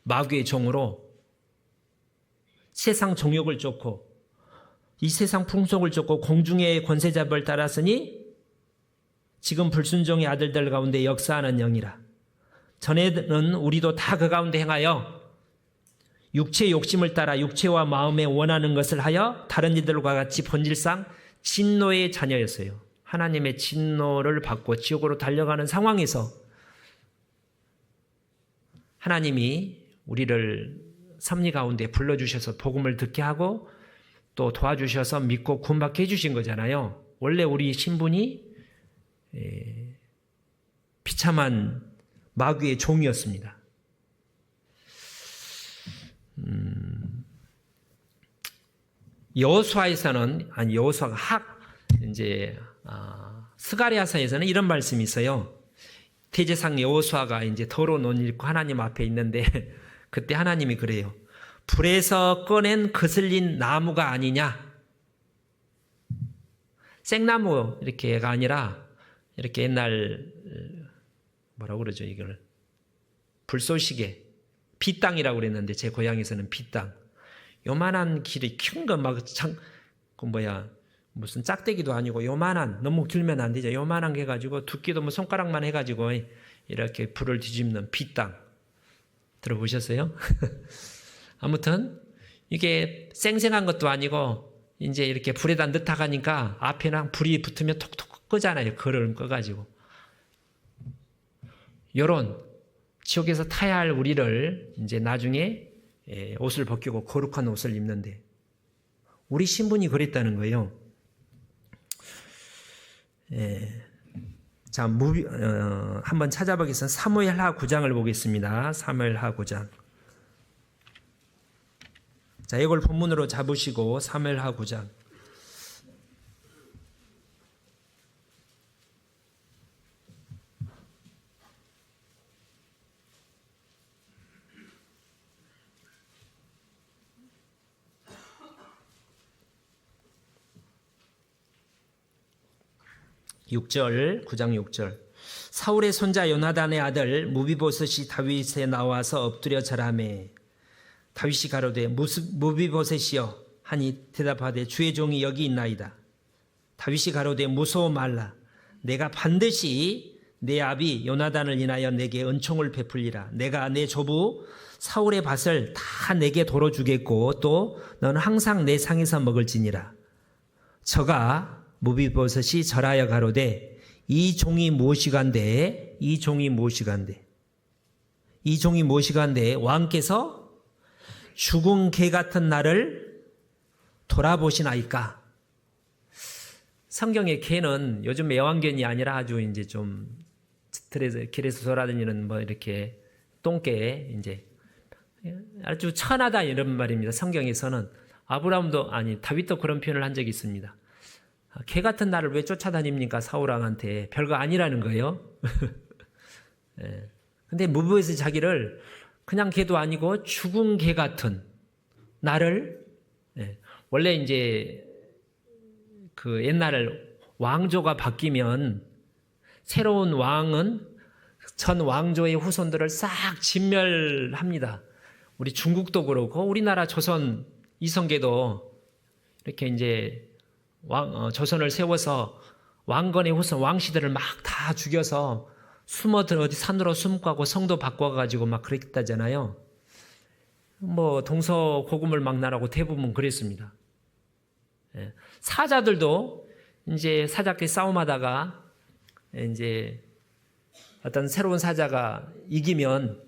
Speaker 2: 마귀의 종으로 세상 정욕을 쫓고 이 세상 풍속을 쫓고 공중의 권세자를 따랐으니 지금 불순종의 아들들 가운데 역사하는 영이라. 전에는 우리도 다 그 가운데 행하여 육체의 욕심을 따라 육체와 마음에 원하는 것을 하여 다른 이들과 같이 본질상 진노의 자녀였어요. 하나님의 진노를 받고 지옥으로 달려가는 상황에서 하나님이 우리를 섭리 가운데 불러주셔서 복음을 듣게 하고 또 도와주셔서 믿고 구원받게 해주신 거잖아요. 원래 우리 신분이 비참한 마귀의 종이었습니다. 여호수아에서는 스가랴서에서는 이런 말씀이 있어요. 대제사장 여호수아가 이제 더러운 옷을 입고 하나님 앞에 있는데 그때 하나님이 그래요. 불에서 꺼낸 거슬린 나무가 아니냐? 생나무 이렇게가 아니라 이렇게 옛날 뭐라고 그러죠 이걸? 불쏘시개, 빗땅이라고 그랬는데 제 고향에서는 빗땅. 요만한 길이 큰 거 막 무슨 짝대기도 아니고 요만한, 너무 길면 안 되죠. 요만한 게 가지고 두께도 뭐 손가락만 해가지고 이렇게 불을 뒤집는 빗땅 들어보셨어요? 아무튼 이게 쌩쌩한 것도 아니고 이제 이렇게 불에다 넣다 가니까 앞에랑 불이 붙으면 톡톡 끄잖아요. 그를 꺼가지고. 요런 지옥에서 타야 할 우리를 이제 나중에 옷을 벗기고 거룩한 옷을 입는데 우리 신분이 그랬다는 거예요. 자, 한번 찾아보겠습니다. 사무엘하 9장을 보겠습니다. 사무엘하 9장. 자, 이걸 본문으로 잡으시고 사무엘하 9장. (6절) 9장 6절. 사울의 손자 요나단의 아들 무비보셋이 다윗에 나와서 엎드려 절하매 다윗이 가로되 무비보셋이여 하니 대답하되 주의 종이 여기 있나이다. 다윗이 가로되 무서워 말라. 내가 반드시 내 아비 요나단을 인하여 내게 은총을 베풀리라. 내가 내 조부 사울의 밭을 다 내게 도로 주겠고 또 너는 항상 내 상에서 먹을지니라. 저가 무비보셋이 절하여 가로되 이 종이 무엇이간데 이 종이 무엇이간데 왕께서 죽은 개 같은 나를 돌아보시나이까. 성경의 개는 요즘 애완견이 아니라 아주 이제 좀 길에서 돌아다니는 뭐 이렇게 똥개, 이제 아주 천하다 이런 말입니다. 성경에서는 다윗도 그런 표현을 한 적이 있습니다. 개 같은 나를 왜 쫓아다닙니까? 사울왕한테. 별거 아니라는 거예요. 근데 무브에서 자기를 그냥 개도 아니고 죽은 개 같은 나를, 원래 이제 그 옛날 왕조가 바뀌면 새로운 왕은 전 왕조의 후손들을 싹 진멸합니다. 우리 중국도 그렇고 우리나라 조선 이성계도 이렇게 이제 조선을 세워서 왕건의 후손 왕씨들을 막 다 죽여서 어디 산으로 숨고 성도 바꿔가지고 막 그랬다잖아요. 뭐 동서고금을 막나라고 대부분 그랬습니다. 사자들도 이제 사자끼리 싸움하다가 이제 어떤 새로운 사자가 이기면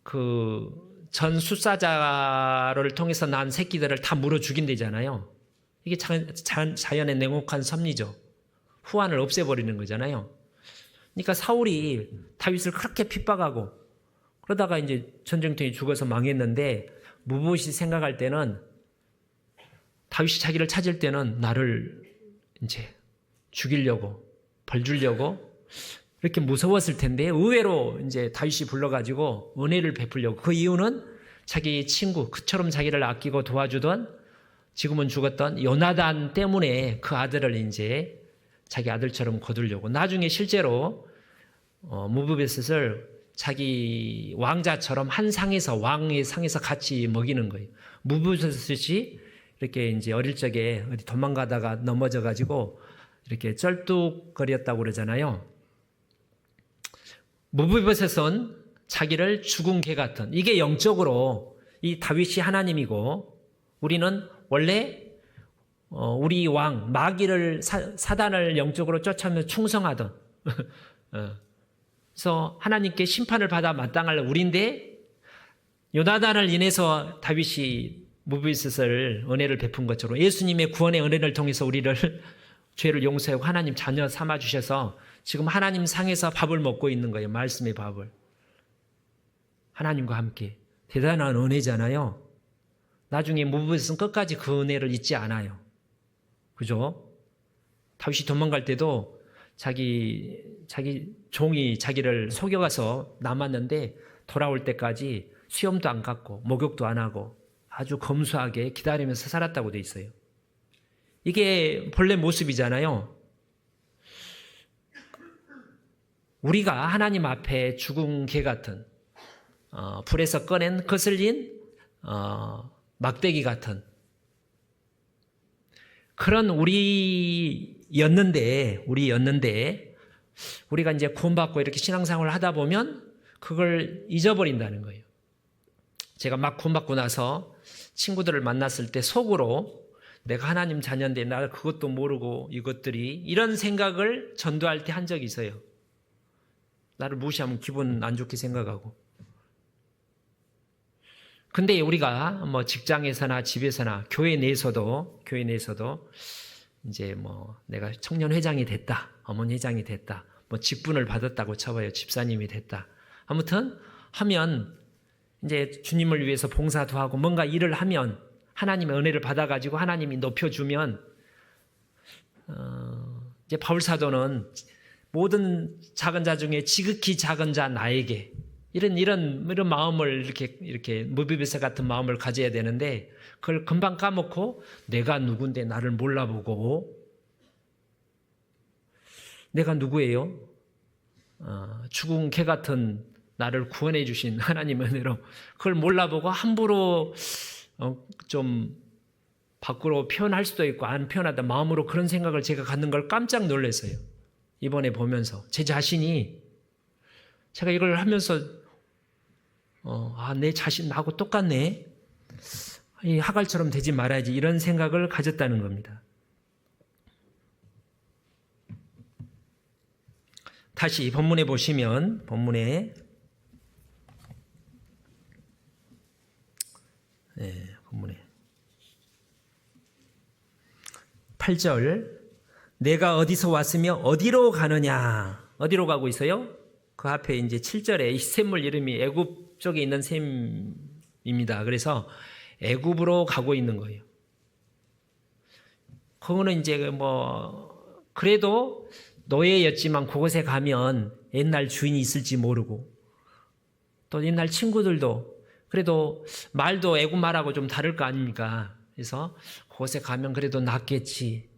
Speaker 2: 그 전 숫사자를 통해서 난 새끼들을 다 물어 죽인대잖아요. 이게 자연의 냉혹한 섭리죠. 후환을 없애버리는 거잖아요. 그러니까 사울이 다윗을 그렇게 핍박하고 그러다가 이제 전쟁통에 죽어서 망했는데 무엇이 생각할 때는 다윗이 자기를 찾을 때는 나를 이제 죽이려고 벌 주려고 이렇게 무서웠을 텐데 의외로 이제 다윗이 불러가지고 은혜를 베풀려고. 그 이유는 자기 친구, 그처럼 자기를 아끼고 도와주던 지금은 죽었던 요나단 때문에 그 아들을 이제 자기 아들처럼 거두려고. 나중에 실제로 무브베셋을 자기 왕자처럼 한 상에서 왕의 상에서 같이 먹이는 거예요. 무브베셋이 이렇게 이제 어릴 적에 어디 도망가다가 넘어져 가지고 이렇게 쩔뚝거렸다고 그러잖아요. 무브베셋은 자기를 죽은 개 같은, 이게 영적으로 이 다윗이 하나님이고 우리는 원래 우리 왕 마귀를 사단을 영적으로 쫓아며 충성하던 그래서 하나님께 심판을 받아 마땅할 우리인데 요나단을 인해서 다윗이 무브베셋을 은혜를 베푼 것처럼 예수님의 구원의 은혜를 통해서 우리를 죄를 용서하고 하나님 자녀 삼아 주셔서 지금 하나님 상에서 밥을 먹고 있는 거예요. 말씀의 밥을. 하나님과 함께. 대단한 은혜잖아요. 나중에 무브베셋은 끝까지 그 은혜를 잊지 않아요. 그죠? 다윗이 도망갈 때도 자기 종이 자기를 속여가서 남았는데 돌아올 때까지 수염도 안 깎고 목욕도 안 하고 아주 검소하게 기다리면서 살았다고 돼 있어요. 이게 본래 모습이잖아요. 우리가 하나님 앞에 죽은 개 같은 불에서 꺼낸 거슬린 막대기 같은 그런 우리였는데 우리가 이제 구원받고 이렇게 신앙생활을 하다 보면 그걸 잊어버린다는 거예요. 제가 막 구원받고 나서 친구들을 만났을 때 속으로 내가 하나님 자녀인데 나 그것도 모르고 이것들이 이런 생각을 전도할 때 한 적이 있어요. 나를 무시하면 기분 안 좋게 생각하고. 근데 우리가 뭐 직장에서나 집에서나 교회 내에서도 이제 뭐 내가 청년 회장이 됐다, 어머니 회장이 됐다, 뭐 직분을 받았다고 쳐봐요. 집사님이 됐다. 아무튼 하면 이제 주님을 위해서 봉사도 하고 뭔가 일을 하면 하나님의 은혜를 받아가지고 하나님이 높여주면 이제 바울 사도는 모든 작은 자 중에 지극히 작은 자 나에게 이런 마음을 이렇게 무비베셋 같은 마음을 가져야 되는데 그걸 금방 까먹고 내가 누군데 나를 몰라보고 내가 누구예요? 죽은 개 같은 나를 구원해 주신 하나님의 은혜로 그걸 몰라보고 함부로 좀 밖으로 표현할 수도 있고 안 표현하다 마음으로 그런 생각을 제가 갖는 걸 깜짝 놀랐어요. 이번에 보면서 제 자신이 제가 이걸 하면서 내 자신 나하고 똑같네. 이 하갈처럼 되지 말아야지 이런 생각을 가졌다는 겁니다. 다시 본문에 보시면 본문에 8절 내가 어디서 왔으며 어디로 가느냐. 어디로 가고 있어요? 그 앞에 이제 7절에 이 샘물 이름이 애굽 쪽에 있는 샘 입니다. 그래서 애굽으로 가고 있는 거예요. 그거는 이제 뭐 그래도 노예였지만 그곳에 가면 옛날 주인이 있을지 모르고 또 옛날 친구들도 그래도 말도 애굽 말하고 좀 다를 거 아닙니까? 그래서 그곳에 가면 그래도 낫겠지.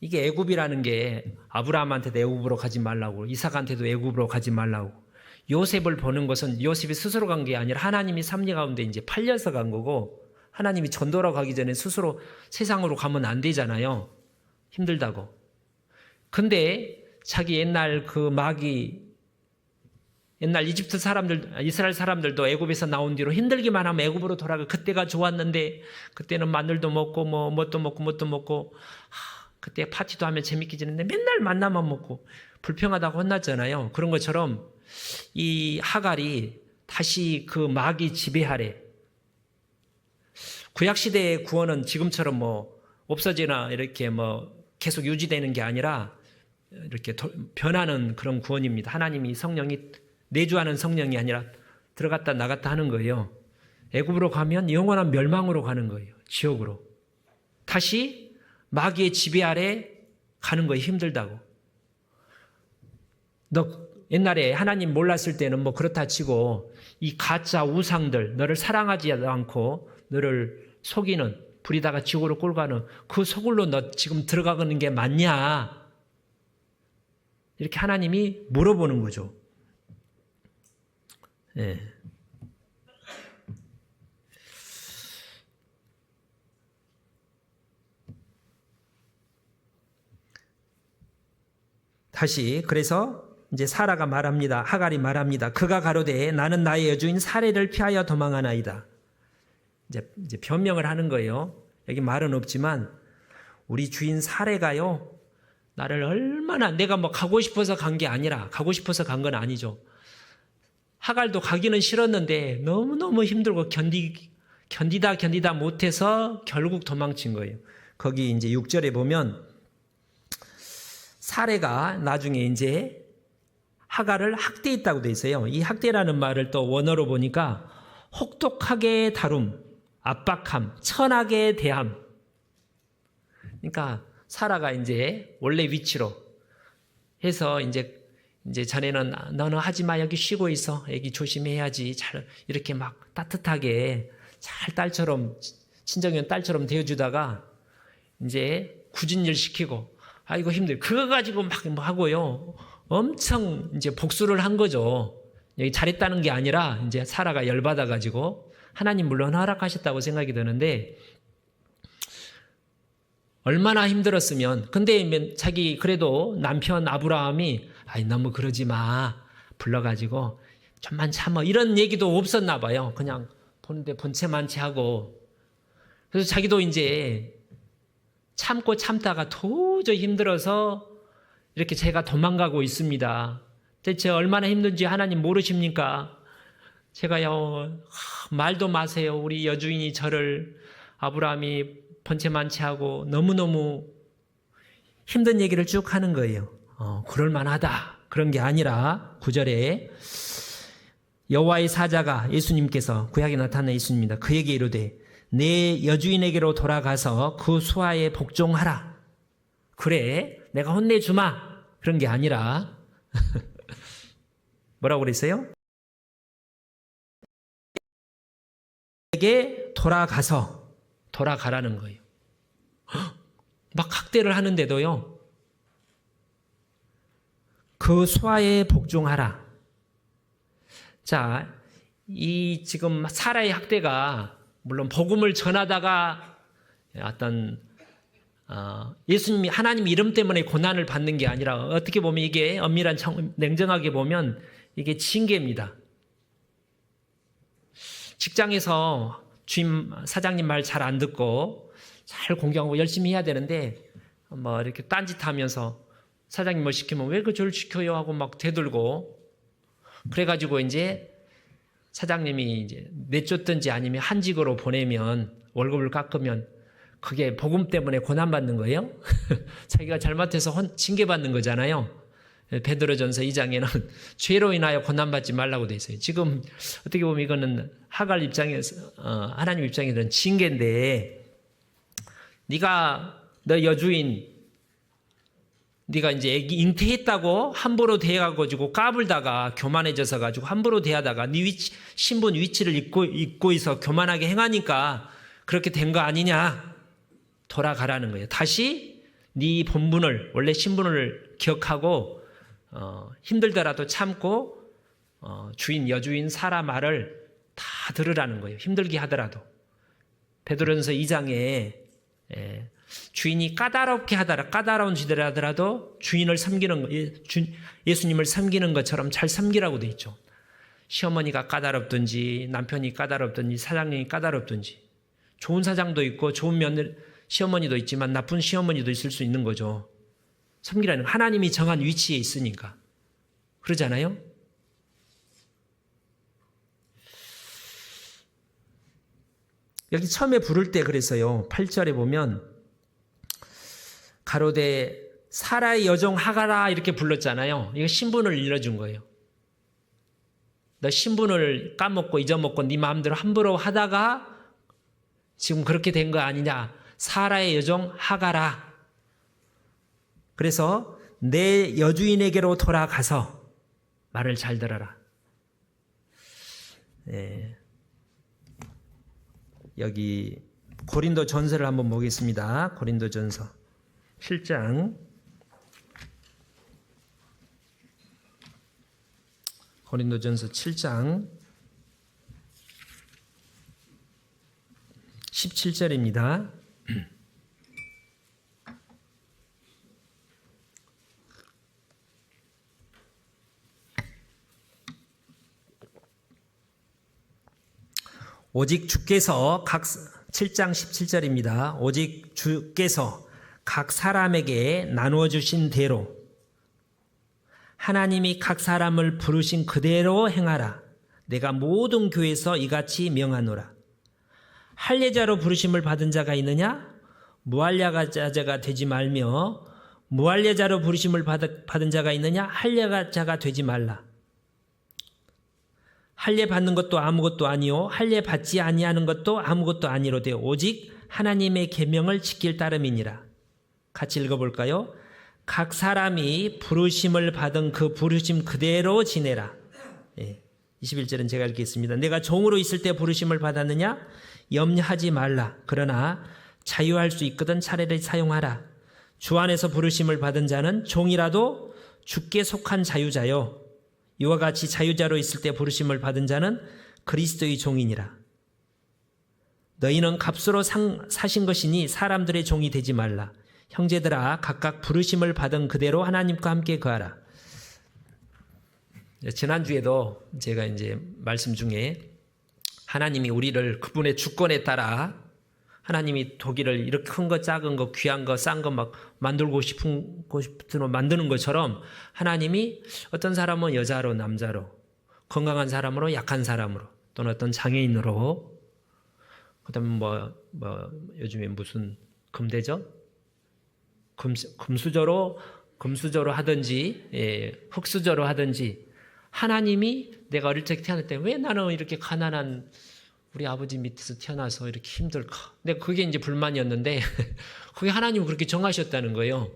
Speaker 2: 이게 애굽이라는 게 아브라함한테도 애굽으로 가지 말라고, 이삭한테도 애굽으로 가지 말라고. 요셉을 보는 것은 요셉이 스스로 간 게 아니라 하나님이 섭리 가운데 이제 팔려서 간 거고, 하나님이 전도로 가기 전에 스스로 세상으로 가면 안 되잖아요. 힘들다고. 근데 자기 옛날 그 마귀, 옛날 이집트 사람들, 이스라엘 사람들도 애굽에서 나온 뒤로 힘들기만 하면 애굽으로 돌아가. 그때가 좋았는데 그때는 마늘도 먹고 뭣도 먹고 그때 파티도 하면 재밌게 지냈는데 맨날 만나만 먹고 불평하다고 혼났잖아요. 그런 것처럼 이 하갈이 다시 그 마귀 지배하래. 구약시대의 구원은 지금처럼 뭐 없어지나 이렇게 뭐 계속 유지되는 게 아니라 이렇게 변하는 그런 구원입니다. 하나님이 성령이 내주하는 성령이 아니라 들어갔다 나갔다 하는 거예요. 애굽으로 가면 영원한 멸망으로 가는 거예요. 지옥으로. 다시 마귀의 지배 아래 가는 거예요. 힘들다고. 너 옛날에 하나님 몰랐을 때는 뭐 그렇다 치고 이 가짜 우상들, 너를 사랑하지 않고 너를 속이는, 부리다가 지옥으로 꼴가는 그 소굴로 너 지금 들어가는 게 맞냐? 이렇게 하나님이 물어보는 거죠. 예. 다시 그래서 이제 사라가 말합니다. 하갈이 말합니다. 그가 가로되 나는 나의 여주인 사레를 피하여 도망하나이다. 이제 변명을 하는 거예요. 여기 말은 없지만 우리 주인 사레가요, 나를 얼마나, 내가 뭐 가고 싶어서 간 게 아니라, 가고 싶어서 간 건 아니죠. 하갈도 가기는 싫었는데 너무너무 힘들고 견디다 못해서 결국 도망친 거예요. 거기 이제 6절에 보면 사레가 나중에 이제 하갈을 학대했다고 돼 있어요. 이 학대라는 말을 또 원어로 보니까 혹독하게 다룸, 압박함, 천하게 대함. 그러니까 사라가 이제 원래 위치로 해서 이제 자네는 너는 하지 마, 여기 쉬고 있어, 애기 조심해야지, 잘 이렇게 막 따뜻하게 잘 딸처럼, 친정년 딸처럼 대해주다가 이제 굳은 일 시키고, 아이고 힘들, 그거 가지고 막 뭐 하고요, 엄청 이제 복수를 한 거죠. 여기 잘했다는 게 아니라 이제 사라가 열받아 가지고, 하나님 물론 허락하셨다고 생각이 드는데 얼마나 힘들었으면. 근데 자기 그래도 남편 아브라함이 아이 너무 그러지 마, 불러가지고 좀만 참아, 이런 얘기도 없었나 봐요. 그냥 보는데 본체만치 하고. 그래서 자기도 이제 참고 참다가 도저히 힘들어서 이렇게 제가 도망가고 있습니다. 대체 얼마나 힘든지 하나님 모르십니까? 제가요, 말도 마세요. 우리 여주인이 저를, 아브라함이 번체만치하고 너무너무 힘든 얘기를 쭉 하는 거예요. 그럴만하다. 그런 게 아니라 9절에 여호와의 사자가, 예수님께서 구약에 나타난 예수님입니다. 그에게 이르되 내 여주인에게로 돌아가서 그 수하에 복종하라. 그래, 내가 혼내주마. 그런 게 아니라 뭐라고 그랬어요? 에게 돌아가라는 거예요. 막 학대를 하는데도요, 그 수하에 복종하라. 자, 이 지금 사라의 학대가 물론 복음을 전하다가 어떤 예수님이, 하나님 이름 때문에 고난을 받는 게 아니라, 어떻게 보면 이게 엄밀한, 냉정하게 보면 이게 징계입니다. 직장에서 주임 사장님 말 잘 안 듣고 잘 공경하고 열심히 해야 되는데 뭐 이렇게 딴짓하면서 사장님 뭐 시키면 왜 그 저를 시켜요 하고 막 대들고, 그래가지고 이제 사장님이 이제 내쫓든지 아니면 한직으로 보내면, 월급을 깎으면 그게 복음 때문에 고난받는 거예요. 자기가 잘못해서 징계받는 거잖아요. 베드로전서 2장에는 죄로 인하여 고난받지 말라고 돼 있어요. 지금 어떻게 보면 이거는 하갈 입장에서 하나님 입장에서는 징계인데, 너 여주인 네가 이제 애기 잉태했다고 함부로 대해가지고 까불다가 교만해져서 가지고 함부로 대하다가 네 신분 위치를 잊고 있어 교만하게 행하니까 그렇게 된 거 아니냐. 돌아가라는 거예요. 다시 네 본분을, 원래 신분을 기억하고 힘들더라도 참고 주인 여주인 사라 말을 다 들으라는 거예요. 힘들게 하더라도. 베드로전서 2장에 주인이 까다로운 짓을 하더라도 주인을 섬기는, 예수님을 섬기는 것처럼 잘 섬기라고 돼 있죠. 시어머니가 까다롭든지 남편이 까다롭든지 사장님이 까다롭든지, 좋은 사장도 있고 좋은 시어머니도 있지만 나쁜 시어머니도 있을 수 있는 거죠. 섬기라는, 하나님이 정한 위치에 있으니까. 그러잖아요. 여기 처음에 부를 때 그래서요, 8절에 보면 가로되 사라의 여종 하가라 이렇게 불렀잖아요. 이거 신분을 일러준 거예요. 너 신분을 까먹고 잊어먹고 네 마음대로 함부로 하다가 지금 그렇게 된 거 아니냐. 사라의 여종 하가라. 그래서 내 여주인에게로 돌아가서 말을 잘 들어라. 여기 고린도 전서를 한번 보겠습니다. 고린도 전서 7장. 고린도 전서 7장 17절입니다. 오직 주께서 7장 17절입니다. 오직 주께서 각 사람에게 나누어 주신 대로 하나님이 각 사람을 부르신 그대로 행하라. 내가 모든 교회에서 이같이 명하노라. 할례자로 부르심을 받은 자가 있느냐? 무할례자가 되지 말며, 무할례자로 부르심을 받은 자가 있느냐? 할례자가 되지 말라. 할례 받는 것도 아무것도 아니요 할례 받지 아니하는 것도 아무것도 아니로되 오직 하나님의 계명을 지킬 따름이니라. 같이 읽어볼까요? 각 사람이 부르심을 받은 그 부르심 그대로 지내라. 21절은 제가 읽겠습니다. 내가 종으로 있을 때 부르심을 받았느냐? 염려하지 말라. 그러나 자유할 수 있거든 차례를 사용하라. 주 안에서 부르심을 받은 자는 종이라도 주께 속한 자유자요. 이와 같이 자유자로 있을 때 부르심을 받은 자는 그리스도의 종이니라. 너희는 값으로 사신 것이니 사람들의 종이 되지 말라. 형제들아, 각각 부르심을 받은 그대로 하나님과 함께 거하라. 지난주에도 제가 이제 말씀 중에 하나님이 우리를 그분의 주권에 따라 하나님이 독일을 이렇게 큰 거 작은 거 귀한 거 싼 거 막 만들고 싶은 거 만드는 것처럼 하나님이 어떤 사람은 여자로 남자로, 건강한 사람으로 약한 사람으로, 또는 어떤 장애인으로, 그다음에 뭐 요즘에 무슨 금대죠? 금수저로 하든지 흙수저로 하든지, 하나님이 내가 어릴 적 태어날 때 왜 나는 이렇게 가난한 우리 아버지 밑에서 태어나서 이렇게 힘들까? 내가 그게 이제 불만이었는데 그게 하나님은 그렇게 정하셨다는 거예요.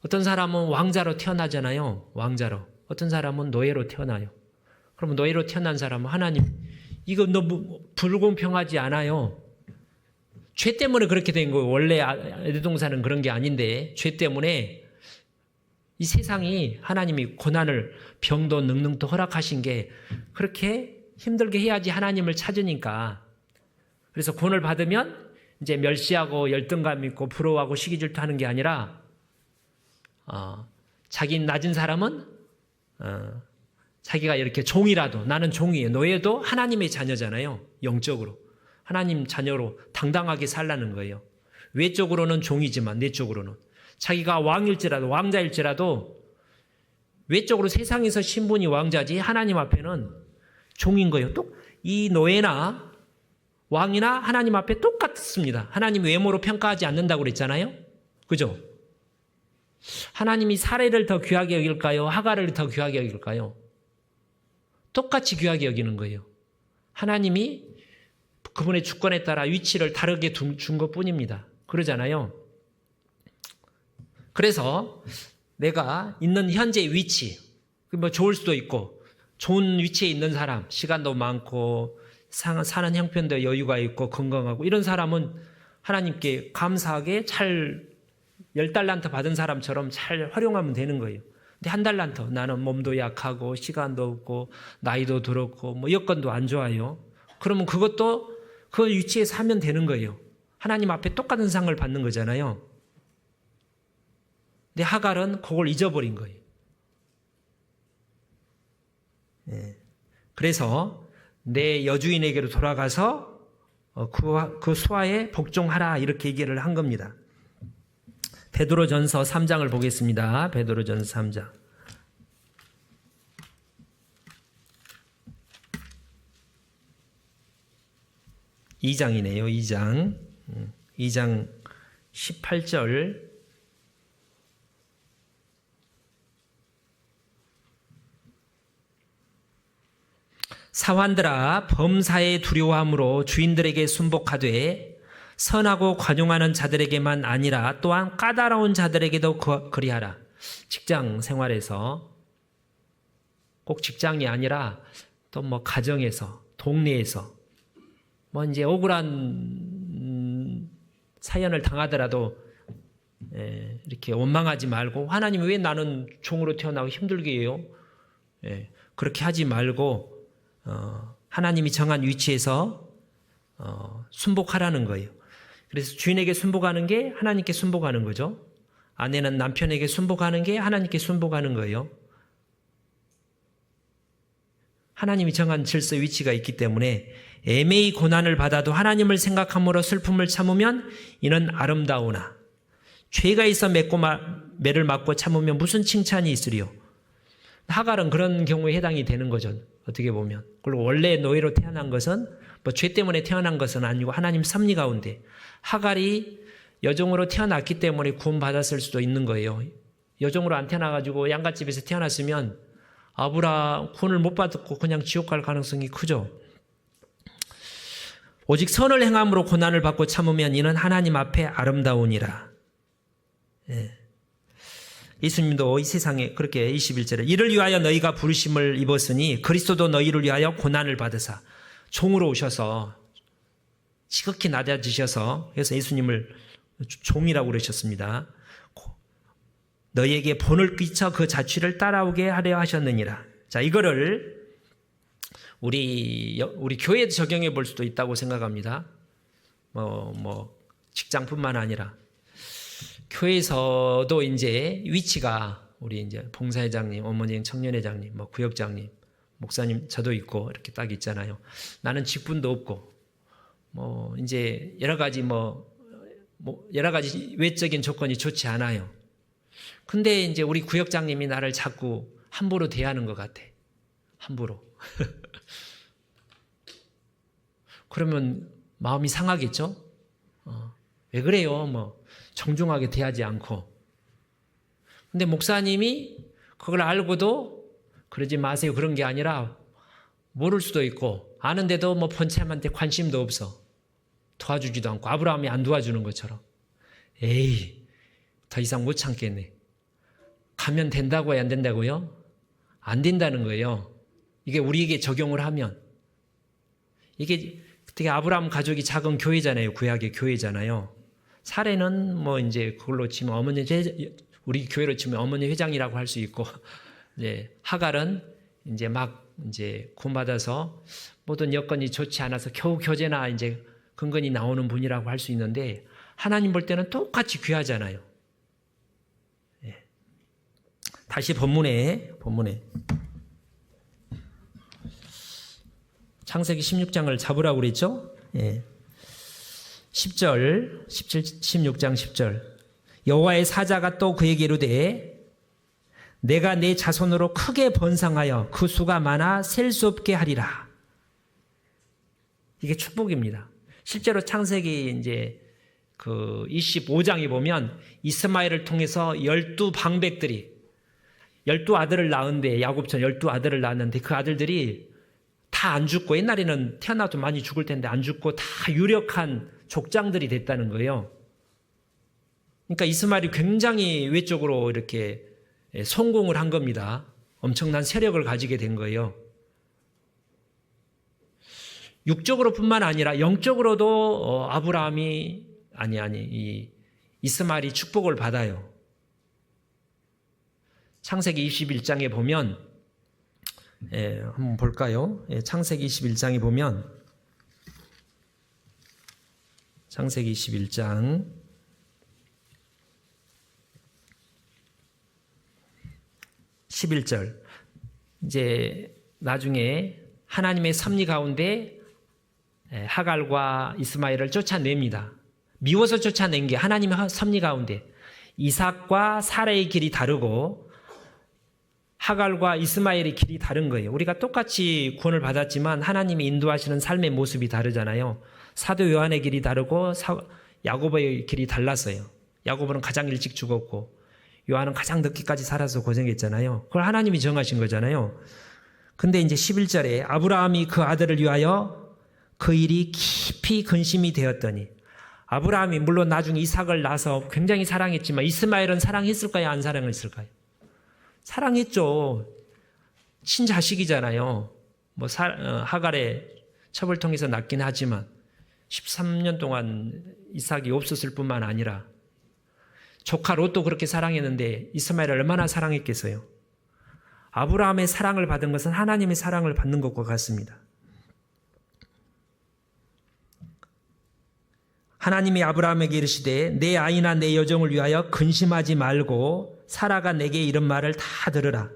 Speaker 2: 어떤 사람은 왕자로 태어나잖아요. 왕자로. 어떤 사람은 노예로 태어나요. 그러면 노예로 태어난 사람은 하나님 이거 너무 불공평하지 않아요. 죄 때문에 그렇게 된 거예요. 원래 애동사는 그런 게 아닌데 죄 때문에 이 세상이 하나님이 고난을 병도 능능도 허락하신 게 그렇게 힘들게 해야지 하나님을 찾으니까. 그래서 구원을 받으면 이제 멸시하고 열등감 있고 부러워하고 시기질투하는 게 아니라 자기 낮은 사람은 자기가 이렇게 종이라도, 나는 종이에요. 노예도 하나님의 자녀잖아요. 영적으로 하나님 자녀로 당당하게 살라는 거예요. 외적으로는 종이지만 내적으로는 자기가 왕자일지라도 외적으로 세상에서 신분이 왕자지 하나님 앞에는 종인 거예요. 또 이 노예나 왕이나 하나님 앞에 똑같습니다. 하나님 외모로 평가하지 않는다고 그랬잖아요. 그죠? 하나님이 사레를 더 귀하게 여길까요? 하갈을 더 귀하게 여길까요? 똑같이 귀하게 여기는 거예요. 하나님이 그분의 주권에 따라 위치를 다르게 준 것뿐입니다. 그러잖아요. 그래서 내가 있는 현재 위치, 뭐 좋을 수도 있고 좋은 위치에 있는 사람, 시간도 많고 사는 형편도 여유가 있고 건강하고 이런 사람은 하나님께 감사하게 잘 10달란트 받은 사람처럼 잘 활용하면 되는 거예요. 근데 1달란트, 나는 몸도 약하고 시간도 없고 나이도 들었고 뭐 여건도 안 좋아요. 그러면 그것도 그 위치에서 하면 되는 거예요. 하나님 앞에 똑같은 상을 받는 거잖아요. 근데 하갈은 그걸 잊어버린 거예요. 그래서 내 여주인에게로 돌아가서 그 수하에 복종하라 이렇게 얘기를 한 겁니다. 베드로전서 3장을 보겠습니다. 베드로전서 3장. 2장이네요. 2장 18절. 사환들아, 범사에 두려워함으로 주인들에게 순복하되 선하고 관용하는 자들에게만 아니라 또한 까다로운 자들에게도 그리하라. 직장 생활에서, 꼭 직장이 아니라 또 뭐 가정에서, 동네에서 뭐 이제 억울한 사연을 당하더라도 이렇게 원망하지 말고, 하나님이 왜 나는 종으로 태어나고 힘들게 해요? 그렇게 하지 말고 하나님이 정한 위치에서 순복하라는 거예요. 그래서 주인에게 순복하는 게 하나님께 순복하는 거죠. 아내는 남편에게 순복하는 게 하나님께 순복하는 거예요. 하나님이 정한 질서 위치가 있기 때문에 애매히 고난을 받아도 하나님을 생각함으로 슬픔을 참으면 이는 아름다우나 죄가 있어 매를 맞고 참으면 무슨 칭찬이 있으리요. 하갈은 그런 경우에 해당이 되는 거죠. 어떻게 보면. 그리고 원래 노예로 태어난 것은 뭐 죄 때문에 태어난 것은 아니고 하나님 섭리 가운데 하갈이 여종으로 태어났기 때문에 구원받았을 수도 있는 거예요. 여종으로 안 태어나가지고 양갓집에서 태어났으면 아브라함 구원을 못 받았고 그냥 지옥 갈 가능성이 크죠. 오직 선을 행함으로 고난을 받고 참으면 이는 하나님 앞에 아름다우니라. 예수님도 이 세상에 그렇게 21절에 이를 위하여 너희가 부르심을 입었으니 그리스도도 너희를 위하여 고난을 받으사 종으로 오셔서 지극히 낮아지셔서, 그래서 예수님을 종이라고 그러셨습니다. 너희에게 본을 끼쳐 그 자취를 따라오게 하려 하셨느니라. 자, 이거를 우리 교회에 적용해 볼 수도 있다고 생각합니다. 직장뿐만 아니라 교회에서도 이제 위치가 우리 이제 봉사회장님, 어머니 청년회장님, 구역장님, 목사님 저도 있고 이렇게 딱 있잖아요. 나는 직분도 없고 이제 여러 가지 여러 가지 외적인 조건이 좋지 않아요. 근데 이제 우리 구역장님이 나를 자꾸 함부로 대하는 것 같아. 함부로. 그러면 마음이 상하겠죠? 왜 그래요? 정중하게 대하지 않고. 근데 목사님이 그걸 알고도 그러지 마세요. 그런 게 아니라 모를 수도 있고 아는데도 본체한테 관심도 없어. 도와주지도 않고 아브라함이 안 도와주는 것처럼. 에이, 더 이상 못 참겠네. 가면 된다고요? 안 된다고요? 안 된다는 거예요. 이게 우리에게 적용을 하면. 이게 되게 아브라함 가족이 작은 교회잖아요. 구약의 교회잖아요. 사례는 이제 그걸로 치면 우리 교회로 치면 어머니 회장이라고 할 수 있고, 이제 하갈은 이제 이제 구원받아서 모든 여건이 좋지 않아서 겨우 교제나 이제 근근히 나오는 분이라고 할 수 있는데, 하나님 볼 때는 똑같이 귀하잖아요. 다시 본문에 창세기 16장을 잡으라고 그랬죠? 10절, 16장 10절. 여호와의 사자가 또 그에게 이르되 내가 내 자손으로 크게 번성하여 그 수가 많아 셀 수 없게 하리라. 이게 축복입니다. 실제로 창세기 이제 그 25장에 보면 이스마엘을 통해서 12방백들이 12아들을 낳은데, 야곱처럼 12아들을 낳았는데 그 아들들이 다 안 죽고, 옛날에는 태어나도 많이 죽을 텐데 안 죽고 다 유력한 족장들이 됐다는 거예요. 그러니까 이스마엘이 굉장히 외적으로 이렇게 성공을 한 겁니다. 엄청난 세력을 가지게 된 거예요. 육적으로 뿐만 아니라 영적으로도 아브라함이 이 이스마엘이 축복을 받아요. 창세기 21장에 보면 한번 볼까요? 창세기 21장에 보면 창세기 21장 11절, 이제 나중에 하나님의 섭리 가운데 하갈과 이스마엘을 쫓아냅니다. 미워서 쫓아낸 게 하나님의 섭리 가운데 이삭과 사라의 길이 다르고 하갈과 이스마엘의 길이 다른 거예요. 우리가 똑같이 구원을 받았지만 하나님이 인도하시는 삶의 모습이 다르잖아요. 사도 요한의 길이 다르고 야고보의 길이 달랐어요. 야고보는 가장 일찍 죽었고 요한은 가장 늦게까지 살아서 고생했잖아요. 그걸 하나님이 정하신 거잖아요. 근데 이제 11절에 아브라함이 그 아들을 위하여 그 일이 깊이 근심이 되었더니, 아브라함이 물론 나중에 이삭을 낳아서 굉장히 사랑했지만 이스마엘은 사랑했을까요? 안 사랑했을까요? 사랑했죠. 친자식이잖아요. 하갈의 첩을 통해서 낳긴 하지만 13년 동안 이삭이 없었을 뿐만 아니라 조카 롯도 그렇게 사랑했는데 이스마엘을 얼마나 사랑했겠어요? 아브라함의 사랑을 받은 것은 하나님의 사랑을 받는 것과 같습니다. 하나님이 아브라함에게 이르시되 내 아이나 내 여종을 위하여 근심하지 말고 사라가 내게 이런 말을 다 들으라.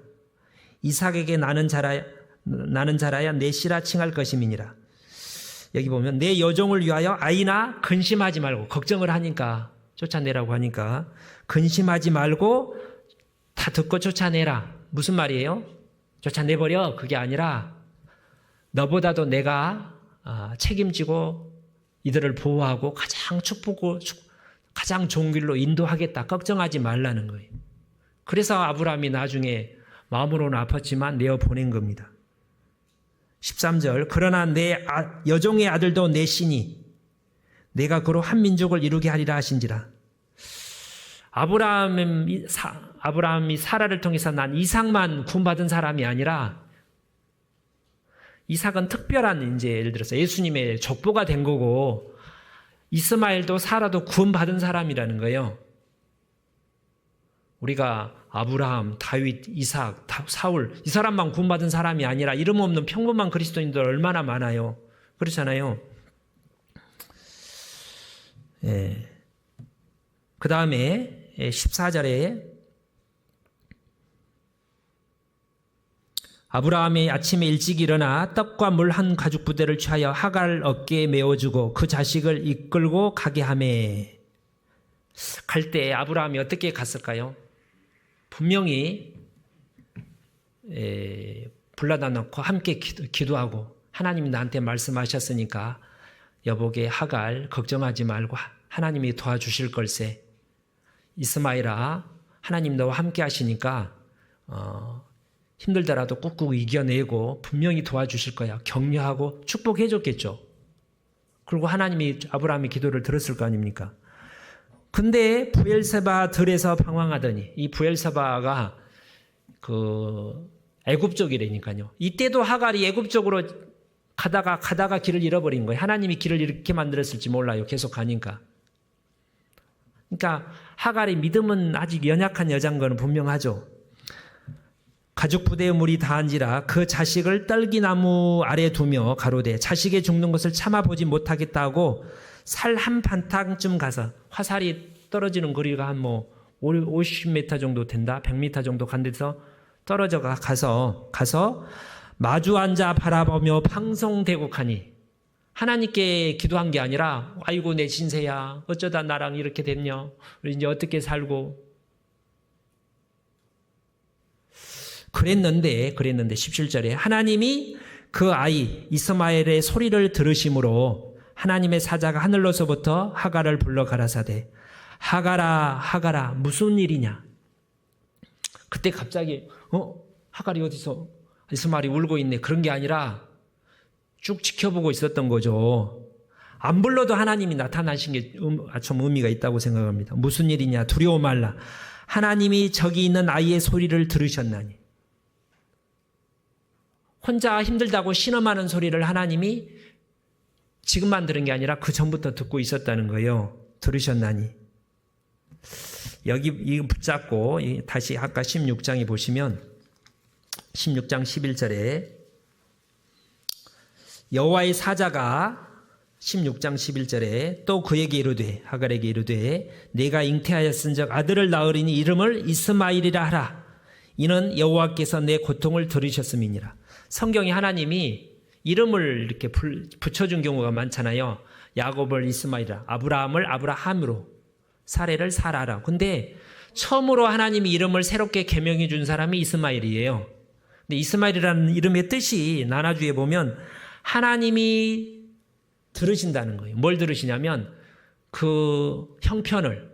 Speaker 2: 이삭에게 나는 자라야 내 씨라 칭할 것임이니라. 여기 보면 내 여종을 위하여 아이나 근심하지 말고, 걱정을 하니까 쫓아내라고 하니까 근심하지 말고 다 듣고 쫓아내라. 무슨 말이에요? 쫓아내버려. 그게 아니라 너보다도 내가 책임지고 이들을 보호하고 가장 좋은 길로 인도하겠다. 걱정하지 말라는 거예요. 그래서 아브라함이 나중에 마음으로는 아팠지만 내어 보낸 겁니다. 13절, 그러나 내 여종의 아들도 내 씨니 내가 그로 한 민족을 이루게 하리라 하신지라. 아브라함이 사라를 통해서 난 이삭만 구원받은 사람이 아니라 이삭은 특별한, 이제 예를 들어서 예수님의 족보가 된 거고, 이스마엘도 사라도 구원받은 사람이라는 거예요. 우리가 아브라함, 다윗, 이삭, 사울, 이 사람만 구원받은 사람이 아니라 이름 없는 평범한 그리스도인들 얼마나 많아요. 그렇잖아요. 그 다음에 14절에 아브라함이 아침에 일찍 일어나 떡과 물 한 가죽 부대를 취하여 하갈 어깨에 메어주고 그 자식을 이끌고 가게 하매. 갈 때 아브라함이 어떻게 갔을까요? 분명히 불러다 놓고 함께 기도하고, 하나님이 나한테 말씀하셨으니까 여보게 하갈 걱정하지 말고 하나님이 도와주실 걸세. 이스마엘아, 하나님 너와 함께 하시니까 힘들더라도 꾹꾹 이겨내고 분명히 도와주실 거야. 격려하고 축복해 줬겠죠. 그리고 하나님이 아브라함의 기도를 들었을 거 아닙니까? 근데 브엘세바 들에서 방황하더니, 이 브엘세바가 그 애굽 쪽이라니까요. 이때도 하갈이 애굽 쪽으로 가다가 길을 잃어버린 거예요. 하나님이 길을 이렇게 만들었을지 몰라요. 계속 가니까. 그러니까 하갈의 믿음은 아직 연약한 여자인 건 분명하죠. 가죽 부대의 물이 다한지라 그 자식을 떨기나무 아래 두며 가로되 자식의 죽는 것을 참아보지 못하겠다고 살 한 반탕쯤 가서, 화살이 떨어지는 거리가 한 50m 정도 된다, 100m 정도 간 데서 떨어져 가서 마주 앉아 바라보며 방송대곡하니, 하나님께 기도한 게 아니라 아이고 내 신세야, 어쩌다 나랑 이렇게 됐냐, 우리 이제 어떻게 살고. 그랬는데 17절에 하나님이 그 아이 이스마엘의 소리를 들으심으로 하나님의 사자가 하늘로서부터 하갈을 불러 가라사대 하갈아 하갈아 무슨 일이냐. 그때 갑자기 하갈이 어디서 이스마엘이 울고 있네, 그런 게 아니라 쭉 지켜보고 있었던 거죠. 안 불러도 하나님이 나타나신 게 좀 의미가 있다고 생각합니다. 무슨 일이냐, 두려워 말라. 하나님이 저기 있는 아이의 소리를 들으셨나니. 혼자 힘들다고 신음하는 소리를 하나님이 지금만 들은 게 아니라 그 전부터 듣고 있었다는 거예요. 들으셨나니. 여기 이거 붙잡고 다시 아까 16장에 보시면 16장 11절에 여호와의 사자가 16장 11절에 또 그에게 이르되 하갈에게 이르되 내가 잉태하였은즉 아들을 낳으리니 이름을 이스마엘이라 하라. 이는 여호와께서 내 고통을 들으셨음이니라. 성경에 하나님이 이름을 이렇게 붙여준 경우가 많잖아요. 야곱을 이스마엘이라, 아브라함을 아브라함으로, 사레를 사라라. 근데 처음으로 하나님이 이름을 새롭게 개명해 준 사람이 이스마엘이에요. 근데 이스마엘이라는 이름의 뜻이 나나주에 보면 하나님이 들으신다는 거예요. 뭘 들으시냐면 그 형편을,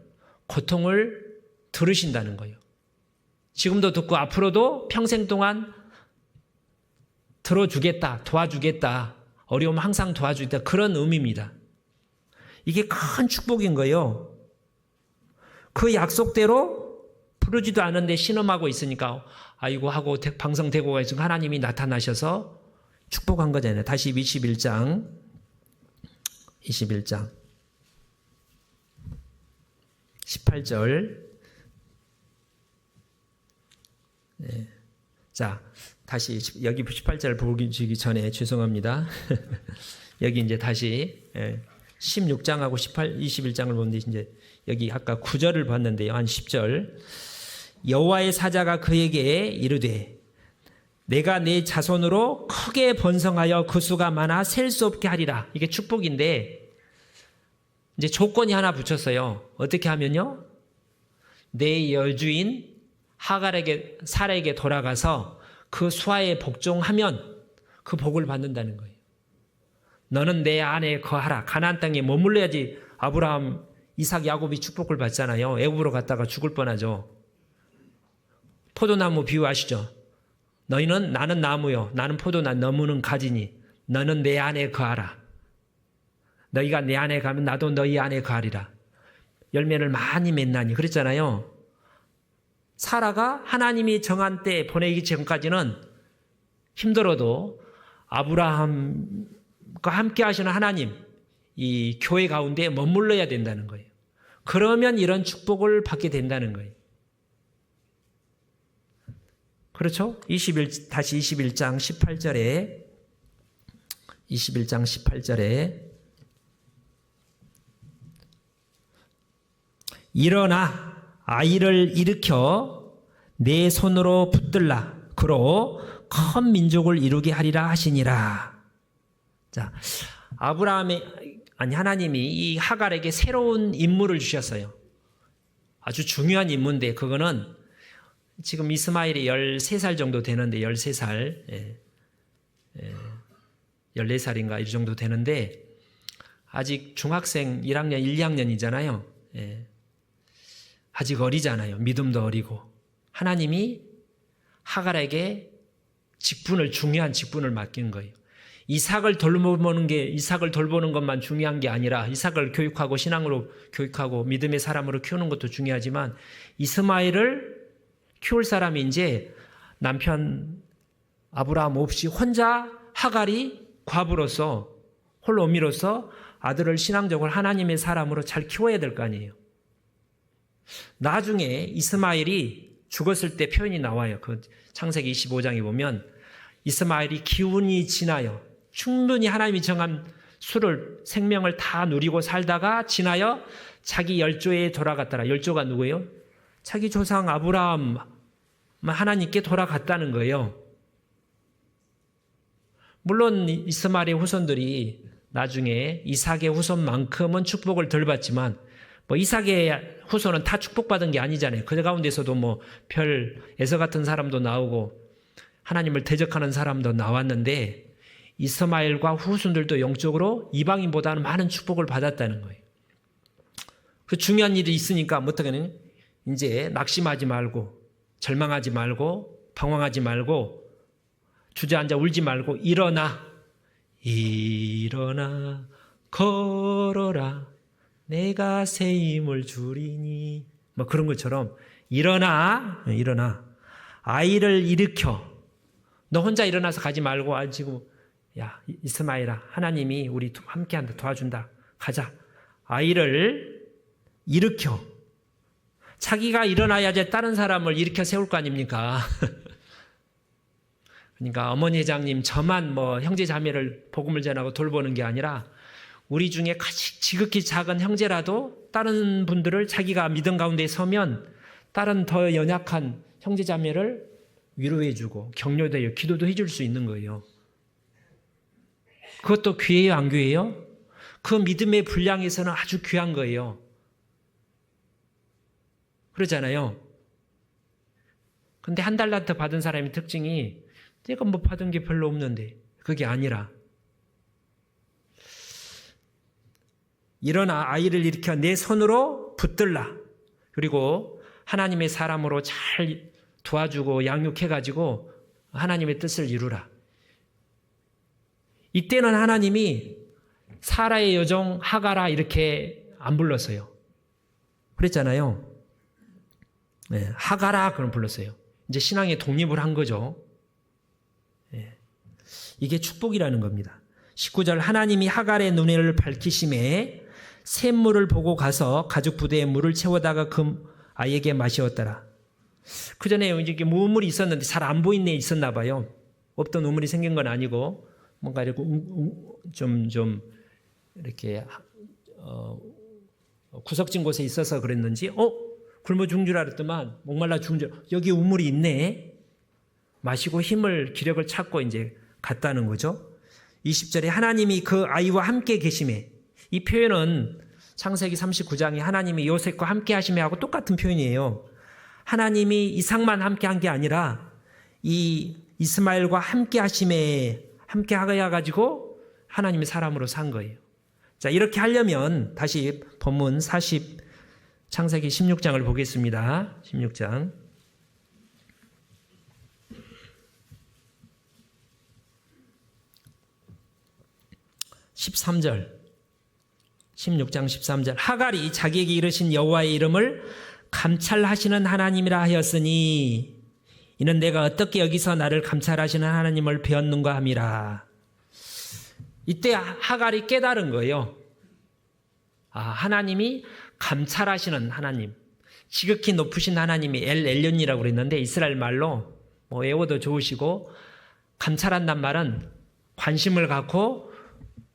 Speaker 2: 고통을 들으신다는 거예요. 지금도 듣고 앞으로도 평생 동안 들어주겠다, 도와주겠다, 어려움 항상 도와주겠다, 그런 의미입니다. 이게 큰 축복인 거예요. 그 약속대로 부르지도 않은데 신음하고 있으니까 아이고 하고 방성되고 있으니까 하나님이 나타나셔서 축복한 거잖아요. 다시 21장 18절. 네. 자, 다시 여기 18절 보기 전에 죄송합니다. 여기 이제 다시 16장하고 21장을 보는데 이제 여기 아까 9절을 봤는데요. 한 10절. 여호와의 사자가 그에게 이르되 내가 내 자손으로 크게 번성하여 그 수가 많아 셀 수 없게 하리라. 이게 축복인데 이제 조건이 하나 붙였어요. 어떻게 하면요? 내 여주인 하갈에게, 사라에게 돌아가서 그 수하에 복종하면 그 복을 받는다는 거예요. 너는 내 안에 거하라. 가나안 땅에 머물러야지. 아브라함, 이삭, 야곱이 축복을 받잖아요. 애굽으로 갔다가 죽을 뻔하죠. 포도나무 비유 아시죠? 너희는 나는 나무요, 나는 포도나무, 너무는 가지니 너는 내 안에 거하라. 너희가 내 안에 가면 나도 너희 안에 거하리라. 열매를 많이 맺나니. 그랬잖아요. 사라가 하나님이 정한 때 보내기 전까지는 힘들어도 아브라함과 함께 하시는 하나님, 이 교회 가운데 머물러야 된다는 거예요. 그러면 이런 축복을 받게 된다는 거예요. 그렇죠? 다시 21장 18절에 일어나 아이를 일으켜 내 손으로 붙들라. 그로 큰 민족을 이루게 하리라 하시니라. 자, 하나님이 이 하갈에게 새로운 임무를 주셨어요. 아주 중요한 임무인데 그거는 지금 이스마엘이 13살 정도 되는데 13살, 14살인가 이 정도 되는데 아직 중학생 1학년, 1, 2학년이잖아요. 아직 어리잖아요. 믿음도 어리고. 하나님이 하갈에게 중요한 직분을 맡긴 거예요. 이삭을 돌보는 것만 중요한 게 아니라 이삭을 교육하고 신앙으로 교육하고 믿음의 사람으로 키우는 것도 중요하지만 이스마엘을 키울 사람이 이제 남편 아브라함 없이 혼자 하갈이 과부로서 홀로 어미로서 아들을 신앙적으로 하나님의 사람으로 잘 키워야 될 거 아니에요. 나중에 이스마엘이 죽었을 때 표현이 나와요. 그 창세기 25장에 보면 이스마엘이 기운이 지나요. 충분히 하나님이 정한 생명을 다 누리고 살다가 지나여 자기 열조에 돌아갔더라. 열조가 누구예요? 자기 조상 아브라함, 하나님께 돌아갔다는 거예요. 물론 이스마엘의 후손들이 나중에 이삭의 후손만큼은 축복을 덜 받지만 이삭의 후손은 다 축복받은 게 아니잖아요. 그 가운데서도 별 에서 같은 사람도 나오고 하나님을 대적하는 사람도 나왔는데 이스마엘과 후손들도 영적으로 이방인보다는 많은 축복을 받았다는 거예요. 그 중요한 일이 있으니까 어떻게는 이제 낙심하지 말고 절망하지 말고 방황하지 말고 주저앉아 울지 말고 일어나 걸어라 내가 새 힘을 주리니 뭐 그런 것처럼 일어나 아이를 일으켜 너 혼자 일어나서 가지 말고 지금 야 이스마엘아 하나님이 우리 함께한다 도와준다 가자 아이를 일으켜 자기가 일어나야지 다른 사람을 일으켜 세울 거 아닙니까? 그러니까 어머니 회장님 저만 뭐 형제 자매를 복음을 전하고 돌보는 게 아니라 우리 중에 지극히 작은 형제라도 다른 분들을 자기가 믿음 가운데 서면 다른 더 연약한 형제 자매를 위로해주고 격려되어 기도도 해줄 수 있는 거예요. 그것도 귀해요 안 귀해요? 그 믿음의 분량에서는 아주 귀한 거예요. 그러잖아요. 근데 한 달란트 받은 사람의 특징이 내가 뭐 받은 게 별로 없는데 그게 아니라 일어나 아이를 일으켜 내 손으로 붙들라. 그리고 하나님의 사람으로 잘 도와주고 양육해가지고 하나님의 뜻을 이루라. 이때는 하나님이 사라의 여종 하가라 이렇게 안 불렀어요. 그랬잖아요. 네, 하가라 그럼 불렀어요. 이제 신앙의 독립을 한 거죠. 네, 이게 축복이라는 겁니다. 19절 하나님이 하갈의 눈을 밝히심에 샘물을 보고 가서 가죽 부대에 물을 채워다가 그 아이에게 마시었더라. 그 전에 이렇게 우물이 있었는데 잘 안 보이는 애 있었나 봐요. 없던 우물이 생긴 건 아니고 뭔가 이렇게 좀 이렇게 구석진 곳에 있어서 그랬는지 굶어 죽은 줄 알았더만 목말라 죽은 줄 여기 우물이 있네. 마시고 힘을 기력을 찾고 이제 갔다는 거죠. 20절에 하나님이 그 아이와 함께 계심에 이 표현은 창세기 39장에 하나님이 요셉과 함께 하심에 하고 똑같은 표현이에요. 하나님이 이삭만 함께 한 게 아니라 이 이스마엘과 함께 하심에 함께 하여 가지고 하나님이 사람으로 산 거예요. 자, 이렇게 하려면 다시 본문 창세기 16장을 보겠습니다. 16장. 13절. 16장 13절. 하갈이 자기에게 이르신 여호와의 이름을 감찰하시는 하나님이라 하였으니 이는 내가 어떻게 여기서 나를 감찰하시는 하나님을 배웠는가 함이라. 이때 하갈이 깨달은 거예요. 하나님이 감찰하시는 하나님, 지극히 높으신 하나님이 엘련이라고 그랬는데 이스라엘 말로 외워도 좋으시고 감찰한단 말은 관심을 갖고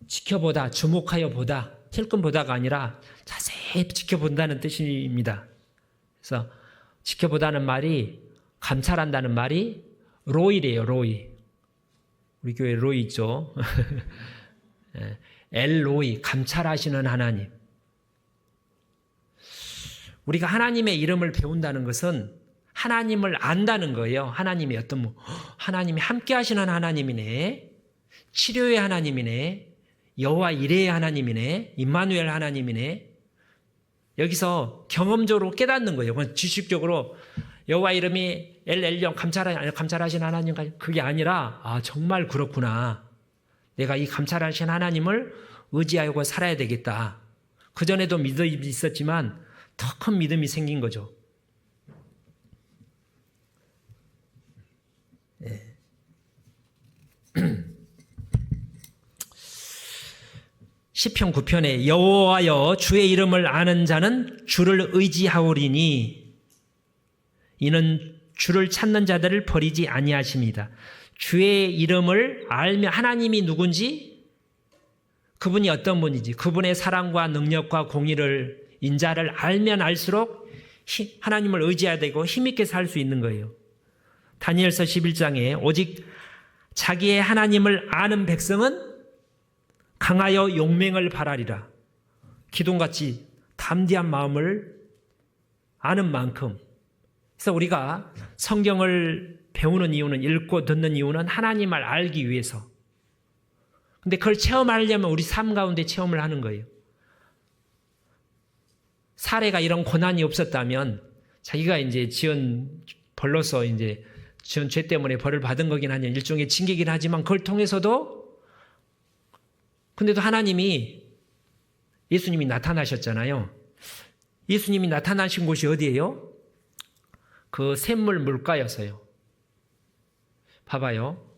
Speaker 2: 지켜보다, 주목하여 보다, 힐끔 보다가 아니라 자세히 지켜본다는 뜻입니다. 그래서 지켜보다는 말이 감찰한다는 말이 로이래요. 로이. 우리 교회 로이 있죠. 엘로이 감찰하시는 하나님. 우리가 하나님의 이름을 배운다는 것은 하나님을 안다는 거예요. 하나님이 하나님이 함께 하시는 하나님이네. 치료의 하나님이네. 여호와 이레의 하나님이네. 임마누엘 하나님이네. 여기서 경험적으로 깨닫는 거예요. 지식적으로 여호와 이름이 엘yon 감찰하신 하나님 그게 아니라 정말 그렇구나. 내가 이 감찰하신 하나님을 의지하고 살아야 되겠다. 그전에도 믿음이 있었지만 더 큰 믿음이 생긴 거죠. 네. 시편 9편에 여호와여 주의 이름을 아는 자는 주를 의지하오리니 이는 주를 찾는 자들을 버리지 아니하십니다. 주의 이름을 알면 하나님이 누군지 그분이 어떤 분인지 그분의 사랑과 능력과 공의를 인자를 알면 알수록 하나님을 의지해야 되고 힘있게 살 수 있는 거예요. 다니엘서 11장에 오직 자기의 하나님을 아는 백성은 강하여 용맹을 발하리라. 기둥같이 담대한 마음을 아는 만큼. 그래서 우리가 성경을 배우는 이유는 읽고 듣는 이유는 하나님을 알기 위해서 근데 그걸 체험하려면 우리 삶 가운데 체험을 하는 거예요. 사례가 이런 고난이 없었다면 자기가 이제 지은 벌로서 이제 지은 죄 때문에 벌을 받은 거긴 하냐, 일종의 징계긴 하지만 그걸 통해서도, 근데도 하나님이, 예수님이 나타나셨잖아요. 예수님이 나타나신 곳이 어디예요? 그 샘물 물가였어요. 봐봐요.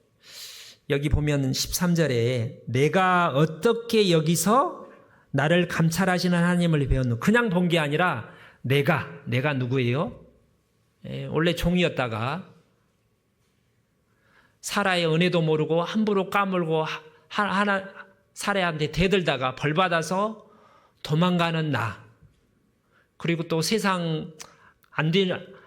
Speaker 2: 여기 보면 13절에 내가 어떻게 여기서 나를 감찰하시는 하나님을 배웠노. 그냥 본 게 아니라 내가 누구예요? 원래 종이었다가 사라의 은혜도 모르고 함부로 까물고 사라한테 대들다가 벌 받아서 도망가는 나. 그리고 또 세상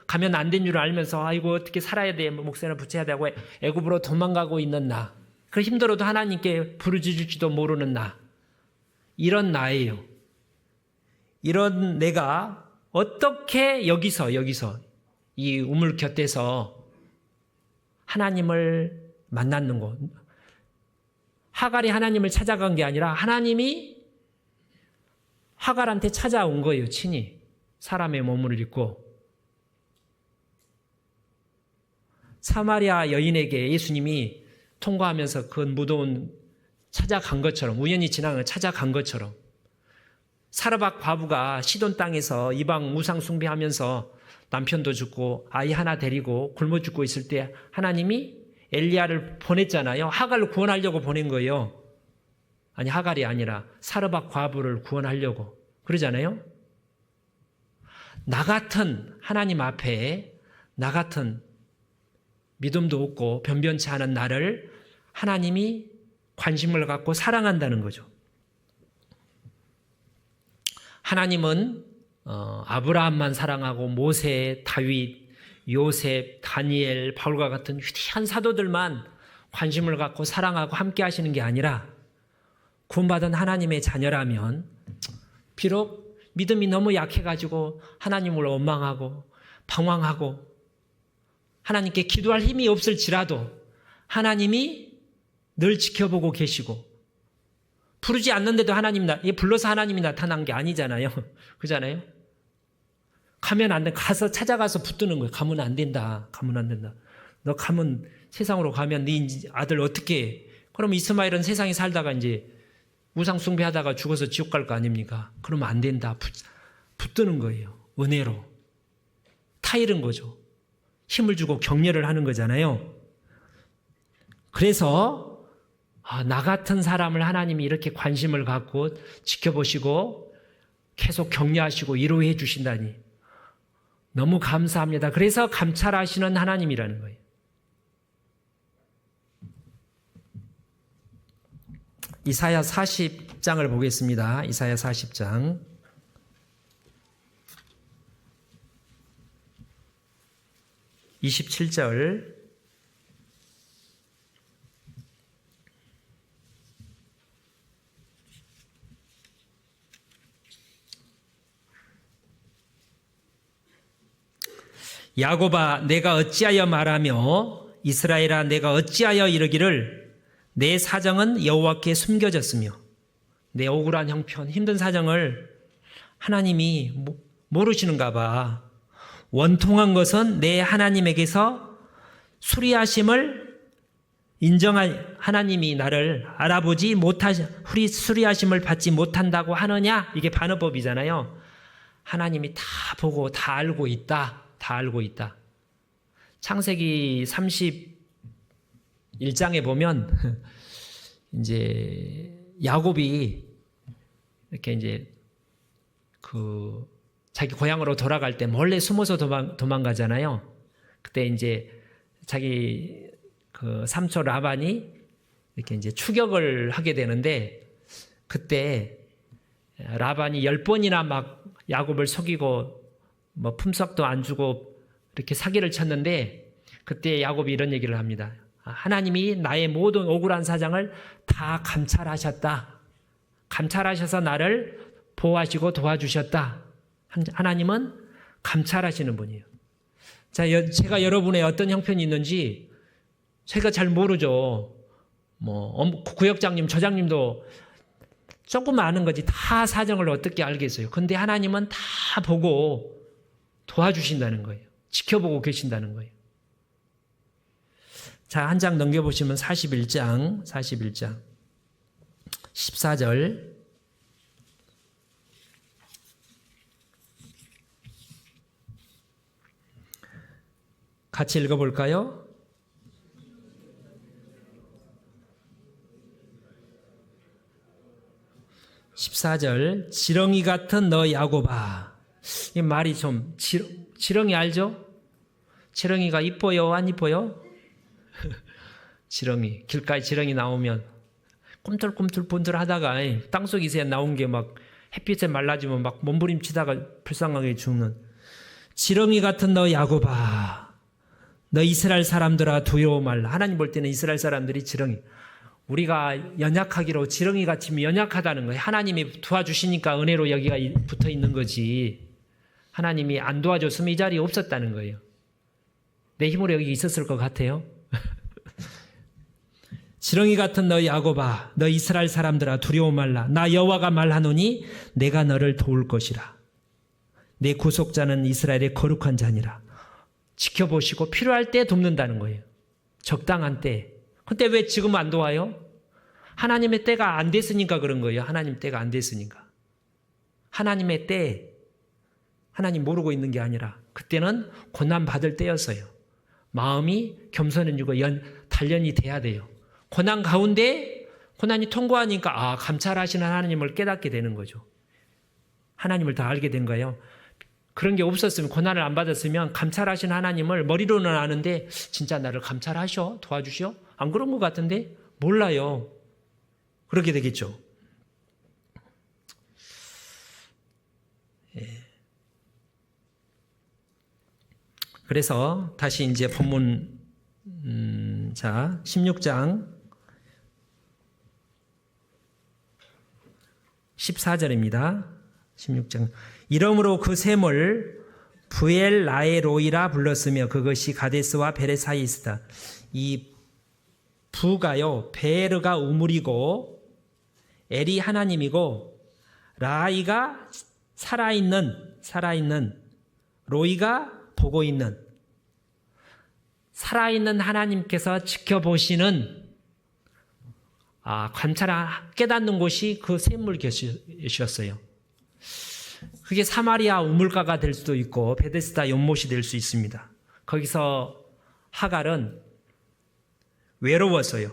Speaker 2: 가면 안 된 줄 알면서 아이고 어떻게 살아야 돼, 목숨을 붙여야 되고 애굽으로 도망가고 있는 나. 그 힘들어도 하나님께 부르짖을지도 모르는 나. 이런 나예요. 이런 내가 어떻게 여기서 이 우물 곁에서 하나님을 만났는 것. 하갈이 하나님을 찾아간 게 아니라 하나님이 하갈한테 찾아온 거예요. 친히 사람의 몸을 입고. 사마리아 여인에게 예수님이 통과하면서 그 무더운 찾아간 것처럼, 우연히 지나가 찾아간 것처럼, 사르밧 과부가 시돈 땅에서 이방 우상 숭배하면서 남편도 죽고 아이 하나 데리고 굶어 죽고 있을 때 하나님이 엘리야를 보냈잖아요. 하갈을 구원하려고 보낸 거예요. 아니, 하갈이 아니라 사르밧 과부를 구원하려고. 그러잖아요. 나 같은 하나님 앞에 나 같은 믿음도 없고 변변치 않은 나를 하나님이 관심을 갖고 사랑한다는 거죠. 하나님은 아브라함만 사랑하고 모세, 다윗, 요셉, 다니엘, 바울과 같은 위대한 사도들만 관심을 갖고 사랑하고 함께 하시는 게 아니라 구원받은 하나님의 자녀라면 비록 믿음이 너무 약해가지고 하나님을 원망하고 방황하고 하나님께 기도할 힘이 없을지라도 하나님이 늘 지켜보고 계시고, 부르지 않는데도 불러서 하나님이 나타난 게 아니잖아요. 그잖아요. 가면 안 돼. 찾아가서 붙드는 거예요. 가면 안 된다. 너 가면, 세상으로 가면 네 아들 어떻게 해? 그럼 이스마엘은 세상에 살다가 이제 우상 숭배하다가 죽어서 지옥 갈 거 아닙니까? 그러면 안 된다. 붙드는 거예요. 은혜로. 타이른 거죠. 힘을 주고 격려를 하는 거잖아요. 그래서 나 같은 사람을 하나님이 이렇게 관심을 갖고 지켜보시고 계속 격려하시고 위로해 주신다니 너무 감사합니다. 그래서 감찰하시는 하나님이라는 거예요. 이사야 40장을 보겠습니다. 이사야 40장 27절 야곱아 내가 어찌하여 말하며 이스라엘아 내가 어찌하여 이르기를 내 사정은 여호와께 숨겨졌으며 내 억울한 형편 힘든 사정을 하나님이 모르시는가 봐. 원통한 것은 내 하나님에게서 수리하심을 인정할 하나님이 나를 알아보지 수리하심을 받지 못한다고 하느냐? 이게 반어법이잖아요. 하나님이 다 보고 다 알고 있다. 창세기 31장에 보면 이제 야곱이 이렇게 이제 자기 고향으로 돌아갈 때 몰래 숨어서 도망가잖아요. 그때 이제 자기 삼촌 라반이 이렇게 이제 추격을 하게 되는데 그때 라반이 10번이나 막 야곱을 속이고 품삯도 안 주고 이렇게 사기를 쳤는데 그때 야곱이 이런 얘기를 합니다. 하나님이 나의 모든 억울한 사정을 다 감찰하셨다. 감찰하셔서 나를 보호하시고 도와주셨다. 하나님은 감찰하시는 분이에요. 자, 제가 여러분의 어떤 형편이 있는지 제가 잘 모르죠. 구역장님, 저장님도 조금 아는 거지 다 사정을 어떻게 알겠어요. 근데 하나님은 다 보고 도와주신다는 거예요. 지켜보고 계신다는 거예요. 자, 한 장 넘겨보시면 41장 14절. 같이 읽어볼까요? 14절. 지렁이 같은 너 야곱아. 이 말이 좀 지렁이 알죠? 지렁이가 이뻐요, 안 이뻐요? 지렁이, 길가에 지렁이 나오면 꿈틀꿈틀 분들하다가 땅속에서 나온 게 막 햇빛에 말라지면 막 몸부림치다가 불쌍하게 죽는. 지렁이 같은 너 야곱아, 너 이스라엘 사람들아 두려워 말라. 하나님 볼 때는 이스라엘 사람들이 지렁이, 우리가 연약하기로 지렁이 같이 연약하다는 거예요. 하나님이 도와주시니까 은혜로 여기가 붙어 있는 거지, 하나님이 안 도와줬으면 이 자리에 없었다는 거예요. 내 힘으로 여기 있었을 것 같아요. 지렁이 같은 너 야곱아, 너 이스라엘 사람들아 두려워 말라. 나 여호와가 말하노니 내가 너를 도울 것이라. 내 구속자는 이스라엘의 거룩한 자니라. 지켜보시고 필요할 때 돕는다는 거예요. 적당한 때. 근데 왜 지금 안 도와요? 하나님의 때가 안 됐으니까 그런 거예요. 하나님 때가 안 됐으니까. 하나님의 때, 하나님 모르고 있는 게 아니라 그때는 고난 받을 때였어요. 마음이 겸손해지고 단련이 돼야 돼요. 고난 가운데 고난이 통과하니까 감찰하시는 하나님을 깨닫게 되는 거죠. 하나님을 더 알게 된 거예요. 그런 게 없었으면, 고난을 안 받았으면 감찰하시는 하나님을 머리로는 아는데 진짜 나를 감찰하셔? 도와주셔? 안 그런 것 같은데? 몰라요. 그렇게 되겠죠. 예. 그래서 다시 이제 본문 16장 14절입니다. 16장. 이러므로 그 샘을 부엘라에로이라 불렀으며 그것이 가데스와 베레 사이에 있었다. 이 부가요, 베르가 우물이고 엘이 하나님이고 라이가 살아있는, 로이가 보고 있는, 살아있는 하나님께서 지켜보시는, 깨닫는 곳이 그 샘물 계셨어요. 그게 사마리아 우물가가 될 수도 있고 베데스다 연못이 될 수 있습니다. 거기서 하갈은 외로웠어요.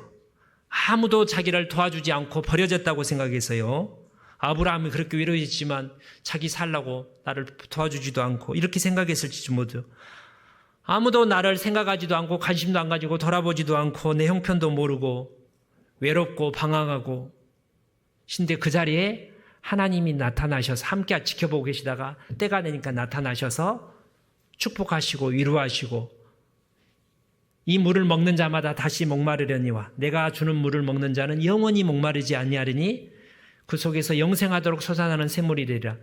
Speaker 2: 아무도 자기를 도와주지 않고 버려졌다고 생각했어요. 아브라함이 그렇게 외로워했지만 자기 살라고 나를 도와주지도 않고 이렇게 생각했을지도 모르죠. 아무도 나를 생각하지도 않고 관심도 안 가지고 돌아보지도 않고 내 형편도 모르고 외롭고 방황하고, 근데 그 자리에 하나님이 나타나셔서 함께 지켜보고 계시다가 때가 되니까 나타나셔서 축복하시고 위로하시고, 이 물을 먹는 자마다 다시 목마르려니와 내가 주는 물을 먹는 자는 영원히 목마르지 아니하리니 그 속에서 영생하도록 솟아나는 샘물이 되리라.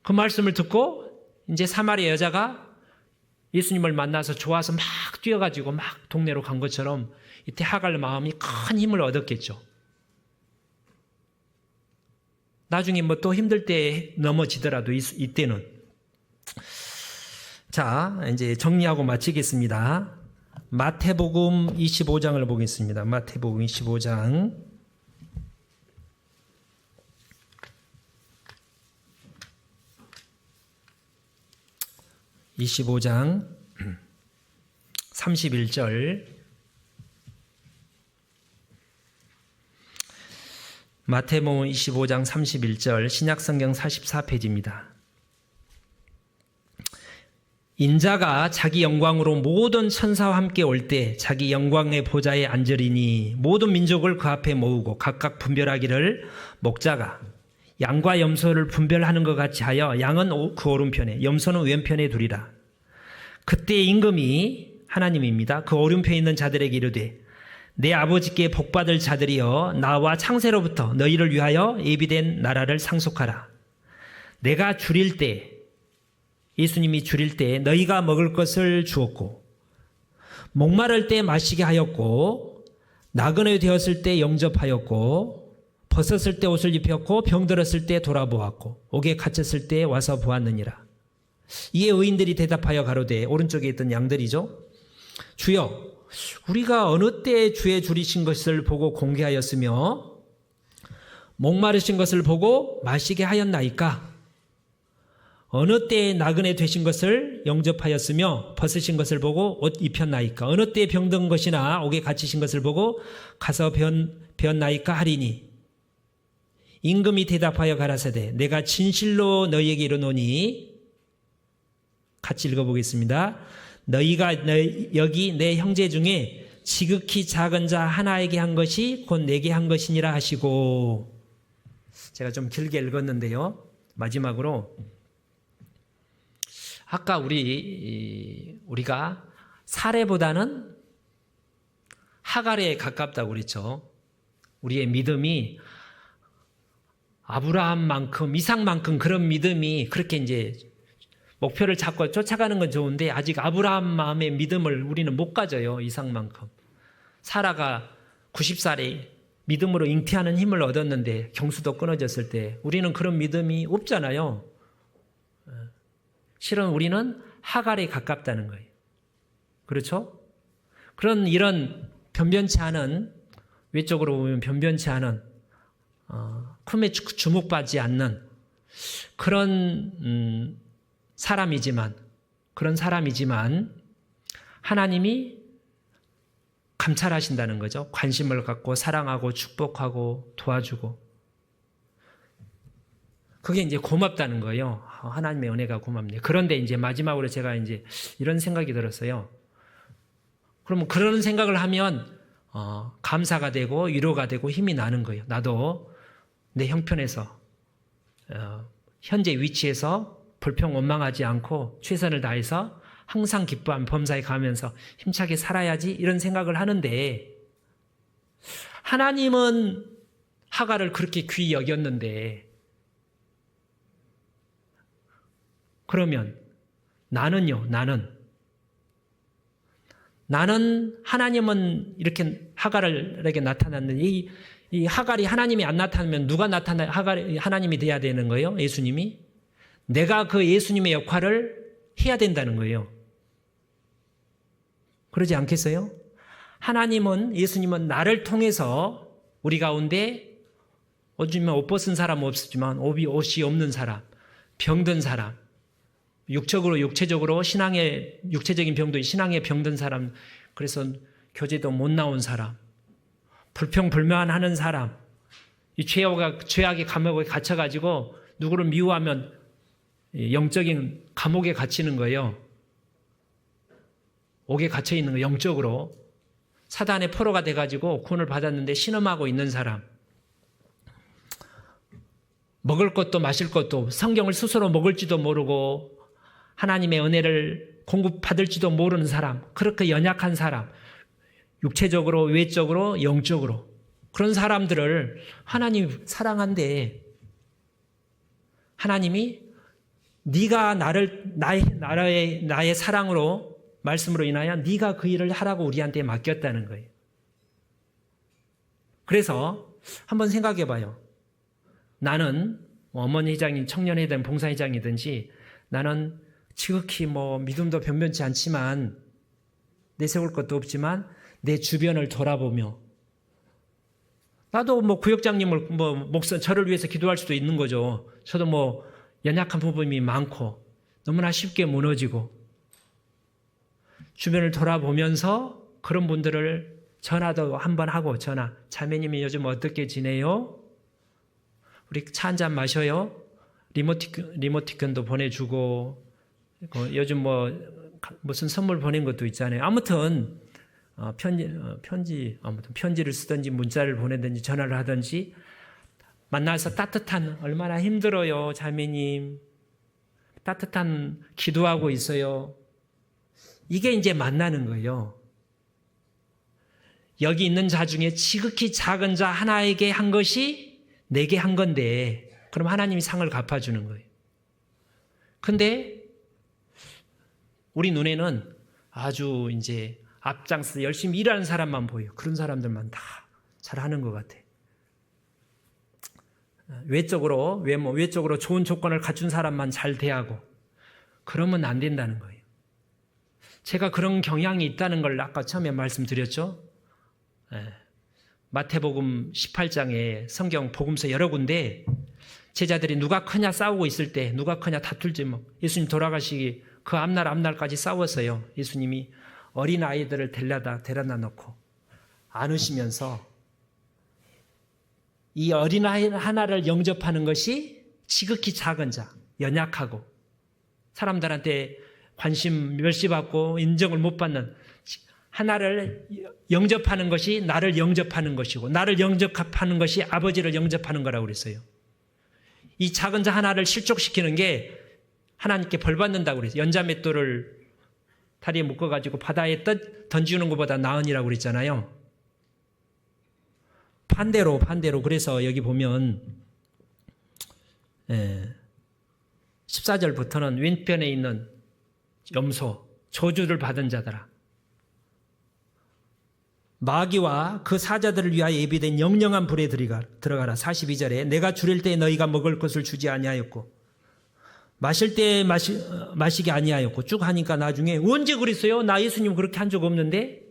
Speaker 2: 그 말씀을 듣고 이제 사마리아 여자가 예수님을 만나서 좋아서 막 뛰어가지고 막 동네로 간 것처럼 이때 하갈 마음이 큰 힘을 얻었겠죠. 나중에 또 힘들 때 넘어지더라도 이때는. 자, 이제 정리하고 마치겠습니다. 마태복음 25장을 보겠습니다. 마태복음 25장 31절. 마태복음 25장 31절, 신약성경 44페이지입니다. 인자가 자기 영광으로 모든 천사와 함께 올 때 자기 영광의 보좌에 앉으리니 모든 민족을 그 앞에 모으고 각각 분별하기를, 목자가 양과 염소를 분별하는 것 같이 하여 양은 그 오른편에 염소는 왼편에 두리라. 그때 임금이, 하나님입니다, 그 오른편에 있는 자들에게 이르되 내 아버지께 복받을 자들이여 나와 창세로부터 너희를 위하여 예비된 나라를 상속하라. 내가 줄일 때, 예수님이 줄일 때 너희가 먹을 것을 주었고 목마를 때 마시게 하였고 나그네 되었을 때 영접하였고 벗었을 때 옷을 입혔고 병들었을 때 돌아보았고 옥에 갇혔을 때 와서 보았느니라. 이에 의인들이 대답하여 가로되, 오른쪽에 있던 양들이죠. 주여, 우리가 어느 때 주의 줄이신 것을 보고 공개하였으며 목마르신 것을 보고 마시게 하였나이까? 어느 때에 나그네 되신 것을 영접하였으며 벗으신 것을 보고 옷 입혔나이까? 어느 때에 병든 것이나 옥에 갇히신 것을 보고 가서 배었나이까 하리니, 임금이 대답하여 가라사대, 내가 진실로 너희에게 이르노니, 같이 읽어보겠습니다. 너희가 여기 내 형제 중에 지극히 작은 자 하나에게 한 것이 곧 내게 한 것이니라 하시고. 제가 좀 길게 읽었는데요. 마지막으로 아까 우리가 사례보다는 하갈에 가깝다고 그랬죠. 우리의 믿음이 아브라함만큼 이삭만큼 그런 믿음이 그렇게 이제 목표를 잡고 쫓아가는 건 좋은데 아직 아브라함 마음의 믿음을 우리는 못 가져요. 이삭만큼. 사라가 90살에 믿음으로 잉태하는 힘을 얻었는데 경수도 끊어졌을 때 우리는 그런 믿음이 없잖아요. 실은 우리는 하갈에 가깝다는 거예요. 그렇죠? 이런 변변치 않은, 외적으로 보면 변변치 않은, 큼에 주목받지 않는 그런 사람이지만 하나님이 감찰하신다는 거죠. 관심을 갖고 사랑하고 축복하고 도와주고. 그게 이제 고맙다는 거예요. 하나님의 은혜가 고맙네요. 그런데 이제 마지막으로 제가 이제 이런 생각이 들었어요. 그러면 그런 생각을 하면 감사가 되고 위로가 되고 힘이 나는 거예요. 나도 내 형편에서 현재 위치에서 불평 원망하지 않고 최선을 다해서 항상 기뻐한 범사에 가면서 힘차게 살아야지, 이런 생각을 하는데, 하나님은 하갈을 그렇게 귀히 여겼는데, 그러면 나는요, 나는 하나님은 이렇게 하갈에게 나타났는데, 이 하갈이 하나님이 안 나타나면 누가 하나님이 돼야 되는 거예요? 예수님이? 내가 그 예수님의 역할을 해야 된다는 거예요. 그러지 않겠어요? 예수님은 나를 통해서 우리 가운데 어쩌면 옷 벗은 사람 없지만 옷이 없는 사람, 병든 사람, 육체적으로 육체적인 병도 신앙에 병든 사람, 그래서 교제도 못 나온 사람, 불평불만하는 사람, 이 죄악의 감옥에 갇혀가지고 누구를 미워하면 영적인 감옥에 갇히는 거예요. 옥에 갇혀 있는 거, 영적으로 사단의 포로가 돼가지고 구원을 받았는데 신음하고 있는 사람, 먹을 것도 마실 것도, 성경을 스스로 먹을지도 모르고 하나님의 은혜를 공급받을지도 모르는 사람, 그렇게 연약한 사람, 육체적으로, 외적으로, 영적으로, 그런 사람들을 하나님이 사랑한대. 하나님이 네가 나의 사랑으로, 말씀으로 인하여 네가 그 일을 하라고 우리한테 맡겼다는 거예요. 그래서 한번 생각해 봐요. 나는 어머니 회장님, 청년회장, 봉사회장이든지 나는 지극히 믿음도 변변치 않지만, 내세울 것도 없지만 내 주변을 돌아보며, 나도 구역장님을 저를 위해서 기도할 수도 있는 거죠. 저도 연약한 부분이 많고 너무나 쉽게 무너지고, 주변을 돌아보면서 그런 분들을 전화도 한번 하고, 자매님이 요즘 어떻게 지내요? 우리 차 한잔 마셔요? 리모티콘도 보내주고, 요즘 무슨 선물 보낸 것도 있잖아요. 아무튼 편지를 쓰든지 문자를 보내든지 전화를 하든지 만나서 따뜻한, 얼마나 힘들어요 자매님, 따뜻한 기도하고 있어요. 이게 이제 만나는 거예요. 여기 있는 자 중에 지극히 작은 자 하나에게 한 것이 내게 한 건데, 그럼 하나님이 상을 갚아주는 거예요. 근데 우리 눈에는 앞장서 열심히 일하는 사람만 보여. 그런 사람들만 다 잘하는 것 같아. 외적으로 좋은 조건을 갖춘 사람만 잘 대하고 그러면 안 된다는 거예요. 제가 그런 경향이 있다는 걸 아까 처음에 말씀드렸죠. 마태복음 18장에 성경 복음서 여러 군데 제자들이 누가 크냐 싸우고 있을 때 누가 크냐 다툴지 뭐 예수님 돌아가시기 그 앞날까지 싸웠어요. 예수님이 어린아이들을 데려다 놓고 안으시면서 이 어린아이 하나를 영접하는 것이 지극히 작은 자, 연약하고 사람들한테 관심 멸시받고 인정을 못 받는 하나를 영접하는 것이 나를 영접하는 것이고 나를 영접하는 것이 아버지를 영접하는 거라고 그랬어요. 이 작은 자 하나를 실족시키는 게 하나님께 벌 받는다고 그랬어요. 연자맷돌을 다리에 묶어가지고 바다에 던지는 것보다 나으니라고 그랬잖아요. 반대로 그래서 여기 보면 14절부터는 왼편에 있는 염소, 저주를 받은 자들아 마귀와 그 사자들을 위하여 예비된 영영한 불에 들어가라. 42절에 내가 주릴 때 너희가 먹을 것을 주지 아니하였고 마실 때 마시게 아니하였고 쭉 하니까 나중에 언제 그랬어요? 나 예수님 그렇게 한 적 없는데.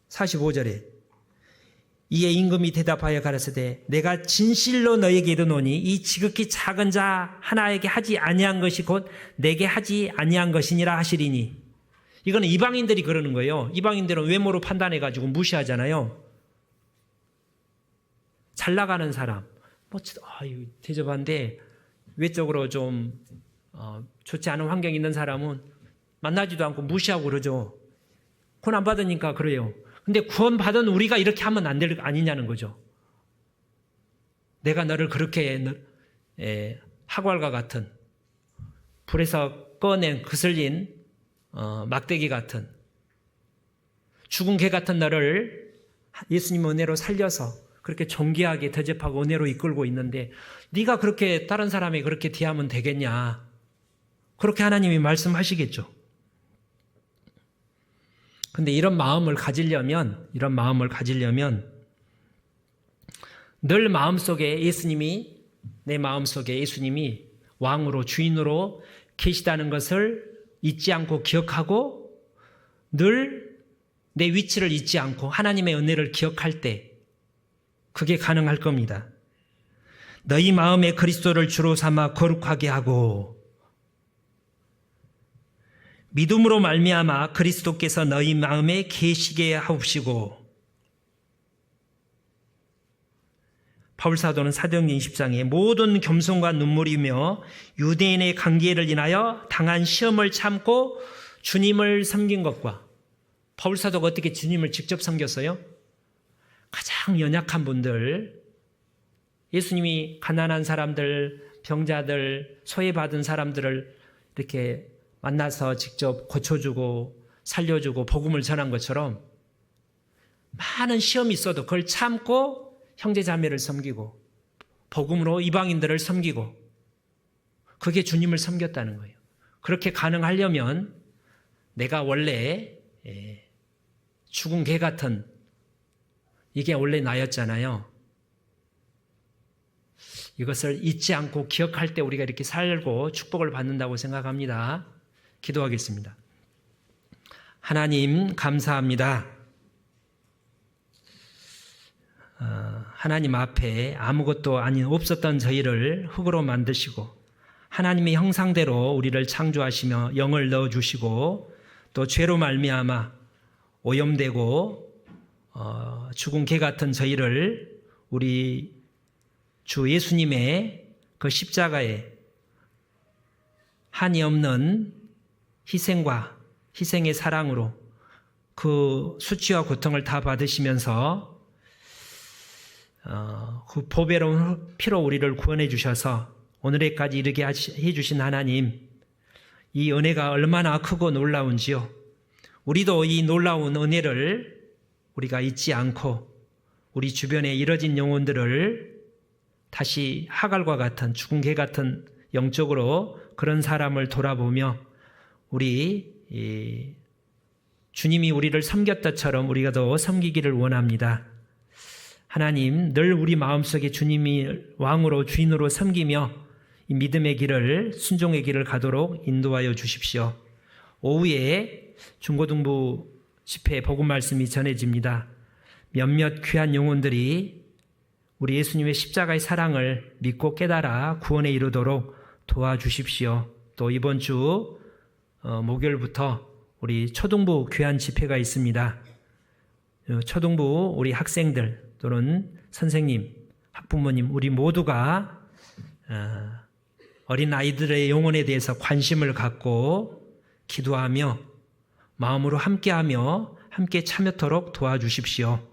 Speaker 2: 45절에 이에 임금이 대답하여 가라사대 내가 진실로 너에게 이르노니 이 지극히 작은 자 하나에게 하지 아니한 것이 곧 내게 하지 아니한 것이니라 하시리니. 이거는 이방인들이 그러는 거예요. 이방인들은 외모로 판단해가지고 무시하잖아요. 잘 나가는 사람 대접한데 외적으로 좀 좋지 않은 환경에 있는 사람은 만나지도 않고 무시하고 그러죠. 구원 안 받으니까 그래요. 근데 구원 받은 우리가 이렇게 하면 안 될 거 아니냐는 거죠. 내가 너를 그렇게 하괄과 같은 불에서 꺼낸 그슬린 막대기 같은 죽은 개 같은 너를 예수님 은혜로 살려서 그렇게 존귀하게 대접하고 은혜로 이끌고 있는데 네가 그렇게 다른 사람이 그렇게 대하면 되겠냐. 그렇게 하나님이 말씀하시겠죠. 근데 이런 마음을 가지려면 늘 마음속에 내 마음속에 예수님이 왕으로 주인으로 계시다는 것을 잊지 않고 기억하고 늘 내 위치를 잊지 않고 하나님의 은혜를 기억할 때 그게 가능할 겁니다. 너희 마음에 그리스도를 주로 삼아 거룩하게 하고 믿음으로 말미암아 그리스도께서 너희 마음에 계시게 하옵시고. 바울사도는 사도행전 20장에 모든 겸손과 눈물이며 유대인의 관계를 인하여 당한 시험을 참고 주님을 섬긴 것과 바울사도가 어떻게 주님을 직접 섬겼어요? 가장 연약한 분들, 예수님이 가난한 사람들, 병자들, 소외받은 사람들을 이렇게 만나서 직접 고쳐주고 살려주고 복음을 전한 것처럼 많은 시험이 있어도 그걸 참고 형제자매를 섬기고 복음으로 이방인들을 섬기고 그게 주님을 섬겼다는 거예요. 그렇게 가능하려면 내가 원래 죽은 개 같은 이게 원래 나였잖아요. 이것을 잊지 않고 기억할 때 우리가 이렇게 살고 축복을 받는다고 생각합니다. 기도하겠습니다. 하나님 감사합니다. 하나님 앞에 아무것도 아닌 없었던 저희를 흙으로 만드시고 하나님의 형상대로 우리를 창조하시며 영을 넣어주시고 또 죄로 말미암아 오염되고 죽은 개 같은 저희를 우리 주 예수님의 그 십자가에 한이 없는 희생의 사랑으로 그 수치와 고통을 다 받으시면서 그 보배로운 피로 우리를 구원해 주셔서 오늘에까지 이르게 해 주신 하나님, 이 은혜가 얼마나 크고 놀라운지요. 우리도 이 놀라운 은혜를 우리가 잊지 않고 우리 주변에 이뤄진 영혼들을 다시 하갈과 같은 죽은 개 같은 영적으로 그런 사람을 돌아보며 우리 주님이 우리를 섬겼다처럼 우리가 더 섬기기를 원합니다. 하나님, 늘 우리 마음속에 주님이 왕으로 주인으로 섬기며 이 믿음의 길을, 순종의 길을 가도록 인도하여 주십시오. 오후에 중고등부 집회 복음 말씀이 전해집니다. 몇몇 귀한 영혼들이 우리 예수님의 십자가의 사랑을 믿고 깨달아 구원에 이르도록 도와주십시오. 또 이번 주 목요일부터 우리 초등부 귀한 집회가 있습니다. 초등부 우리 학생들 또는 선생님, 학부모님 우리 모두가 어린 아이들의 영혼에 대해서 관심을 갖고 기도하며 마음으로 함께하며 함께 참여토록 도와주십시오.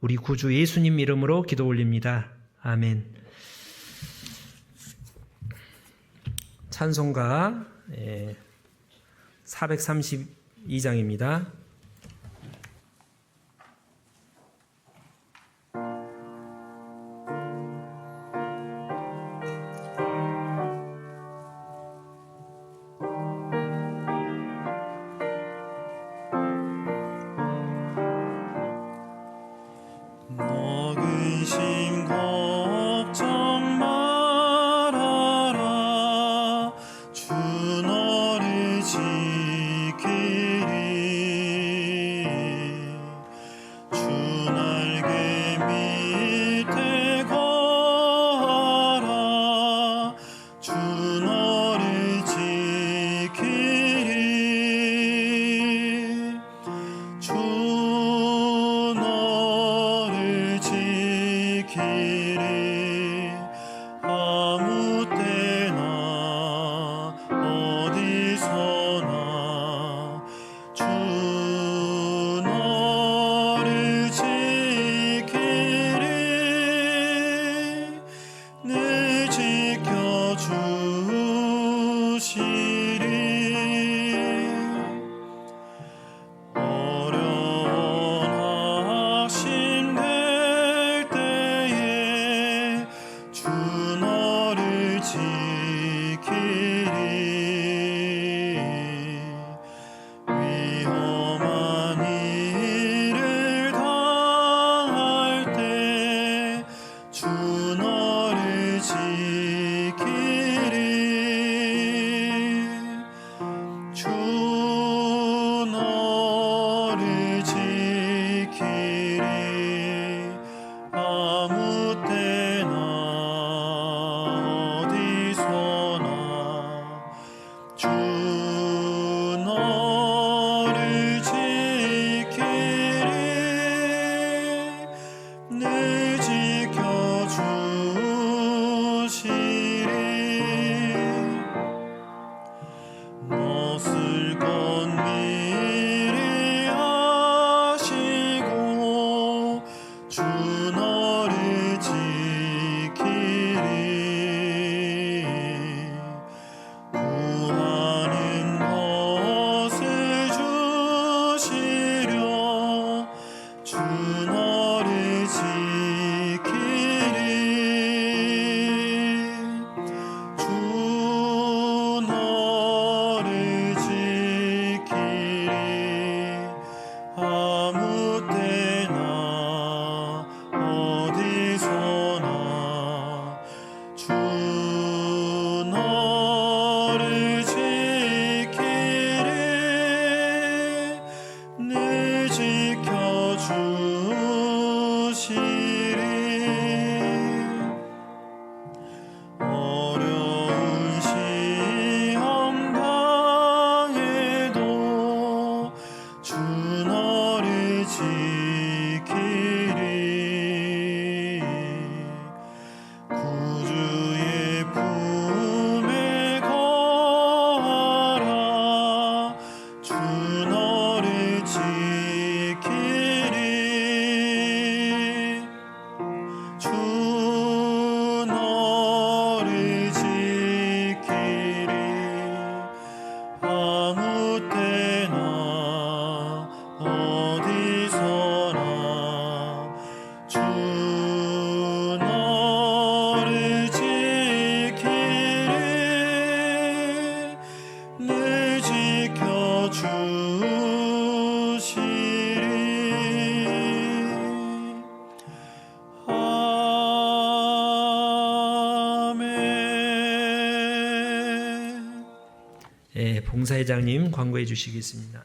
Speaker 2: 우리 구주 예수님 이름으로 기도 올립니다. 아멘. 찬송가 432장입니다.
Speaker 1: 근심 걱정 말아라 주 너를 지키리
Speaker 2: 봉사회장님 광고해 주시겠습니다.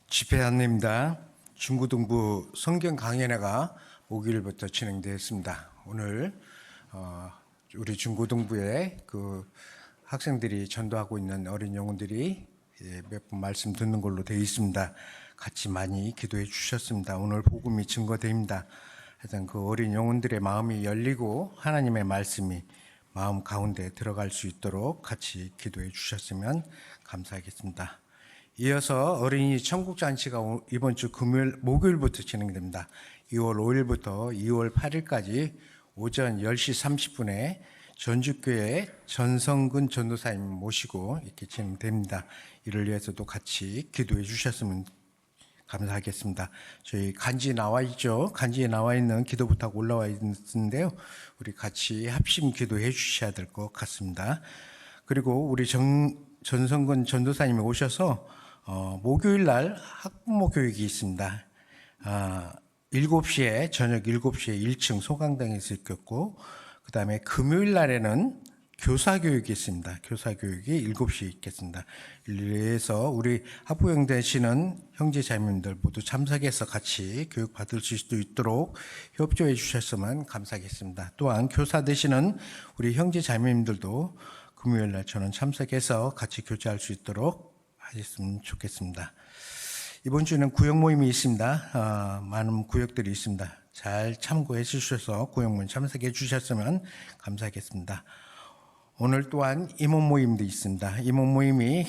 Speaker 3: 집회 안내입니다. 중고등부 성경 강연회가 목요일부터 진행되었습니다. 오늘 우리 중고등부에 그 학생들이 전도하고 있는 어린 영혼들이 몇 분 말씀 듣는 걸로 되어 있습니다. 같이 많이 기도해 주셨습니다. 오늘 복음이 증거됩니다. 하여튼 그 어린 영혼들의 마음이 열리고 하나님의 말씀이 마음 가운데 들어갈 수 있도록 같이 기도해 주셨으면 감사하겠습니다. 이어서 어린이 천국잔치가 이번 주 목요일부터 진행됩니다. 2월 5일부터 2월 8일까지 오전 10시 30분에 전주교회 전성근 전도사님 모시고 이렇게 진행됩니다. 이를 위해서도 같이 기도해 주셨으면 감사하겠습니다. 저희 간지에 나와 있죠. 간지에 나와 있는 기도 부탁 올라와 있는데요. 우리 같이 합심 기도해 주셔야 될 것 같습니다. 그리고 우리 전성근 전도사님이 오셔서 목요일 날 학부모 교육이 있습니다. 7시에 저녁 7시에 1층 소강당에서 있겠고 그 다음에 금요일 날에는 교사교육이 있습니다. 교사교육이 7시에 있겠습니다. 그래서 우리 학부형 되시는 형제자매님들 모두 참석해서 같이 교육 받을 수 있도록 협조해 주셨으면 감사하겠습니다. 또한 교사 되시는 우리 형제자매님들도 금요일 날 저는 참석해서 같이 교제할 수 있도록 하셨으면 좋겠습니다. 이번 주에는 구역 모임이 있습니다. 많은 구역들이 있습니다. 잘 참고해 주셔서 구역 모임 참석해 주셨으면 감사하겠습니다. 오늘 또한 임원 모임도 있습니다. 임원 모임이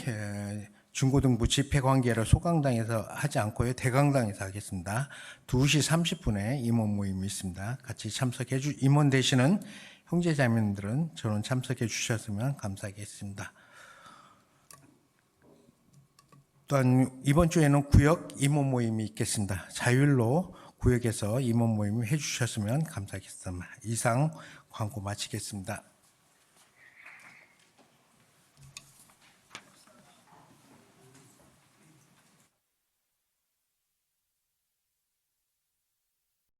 Speaker 3: 중고등부 집회관계로 소강당에서 하지 않고요. 대강당에서 하겠습니다. 2시 30분에 임원 모임이 있습니다. 같이 참석해 임원 되시는 형제자매님들은 저는 참석해 주셨으면 감사하겠습니다. 또한 이번 주에는 구역 임원 모임이 있겠습니다. 자율로 구역에서 임원 모임을 해주셨으면 감사하겠습니다. 이상 광고 마치겠습니다.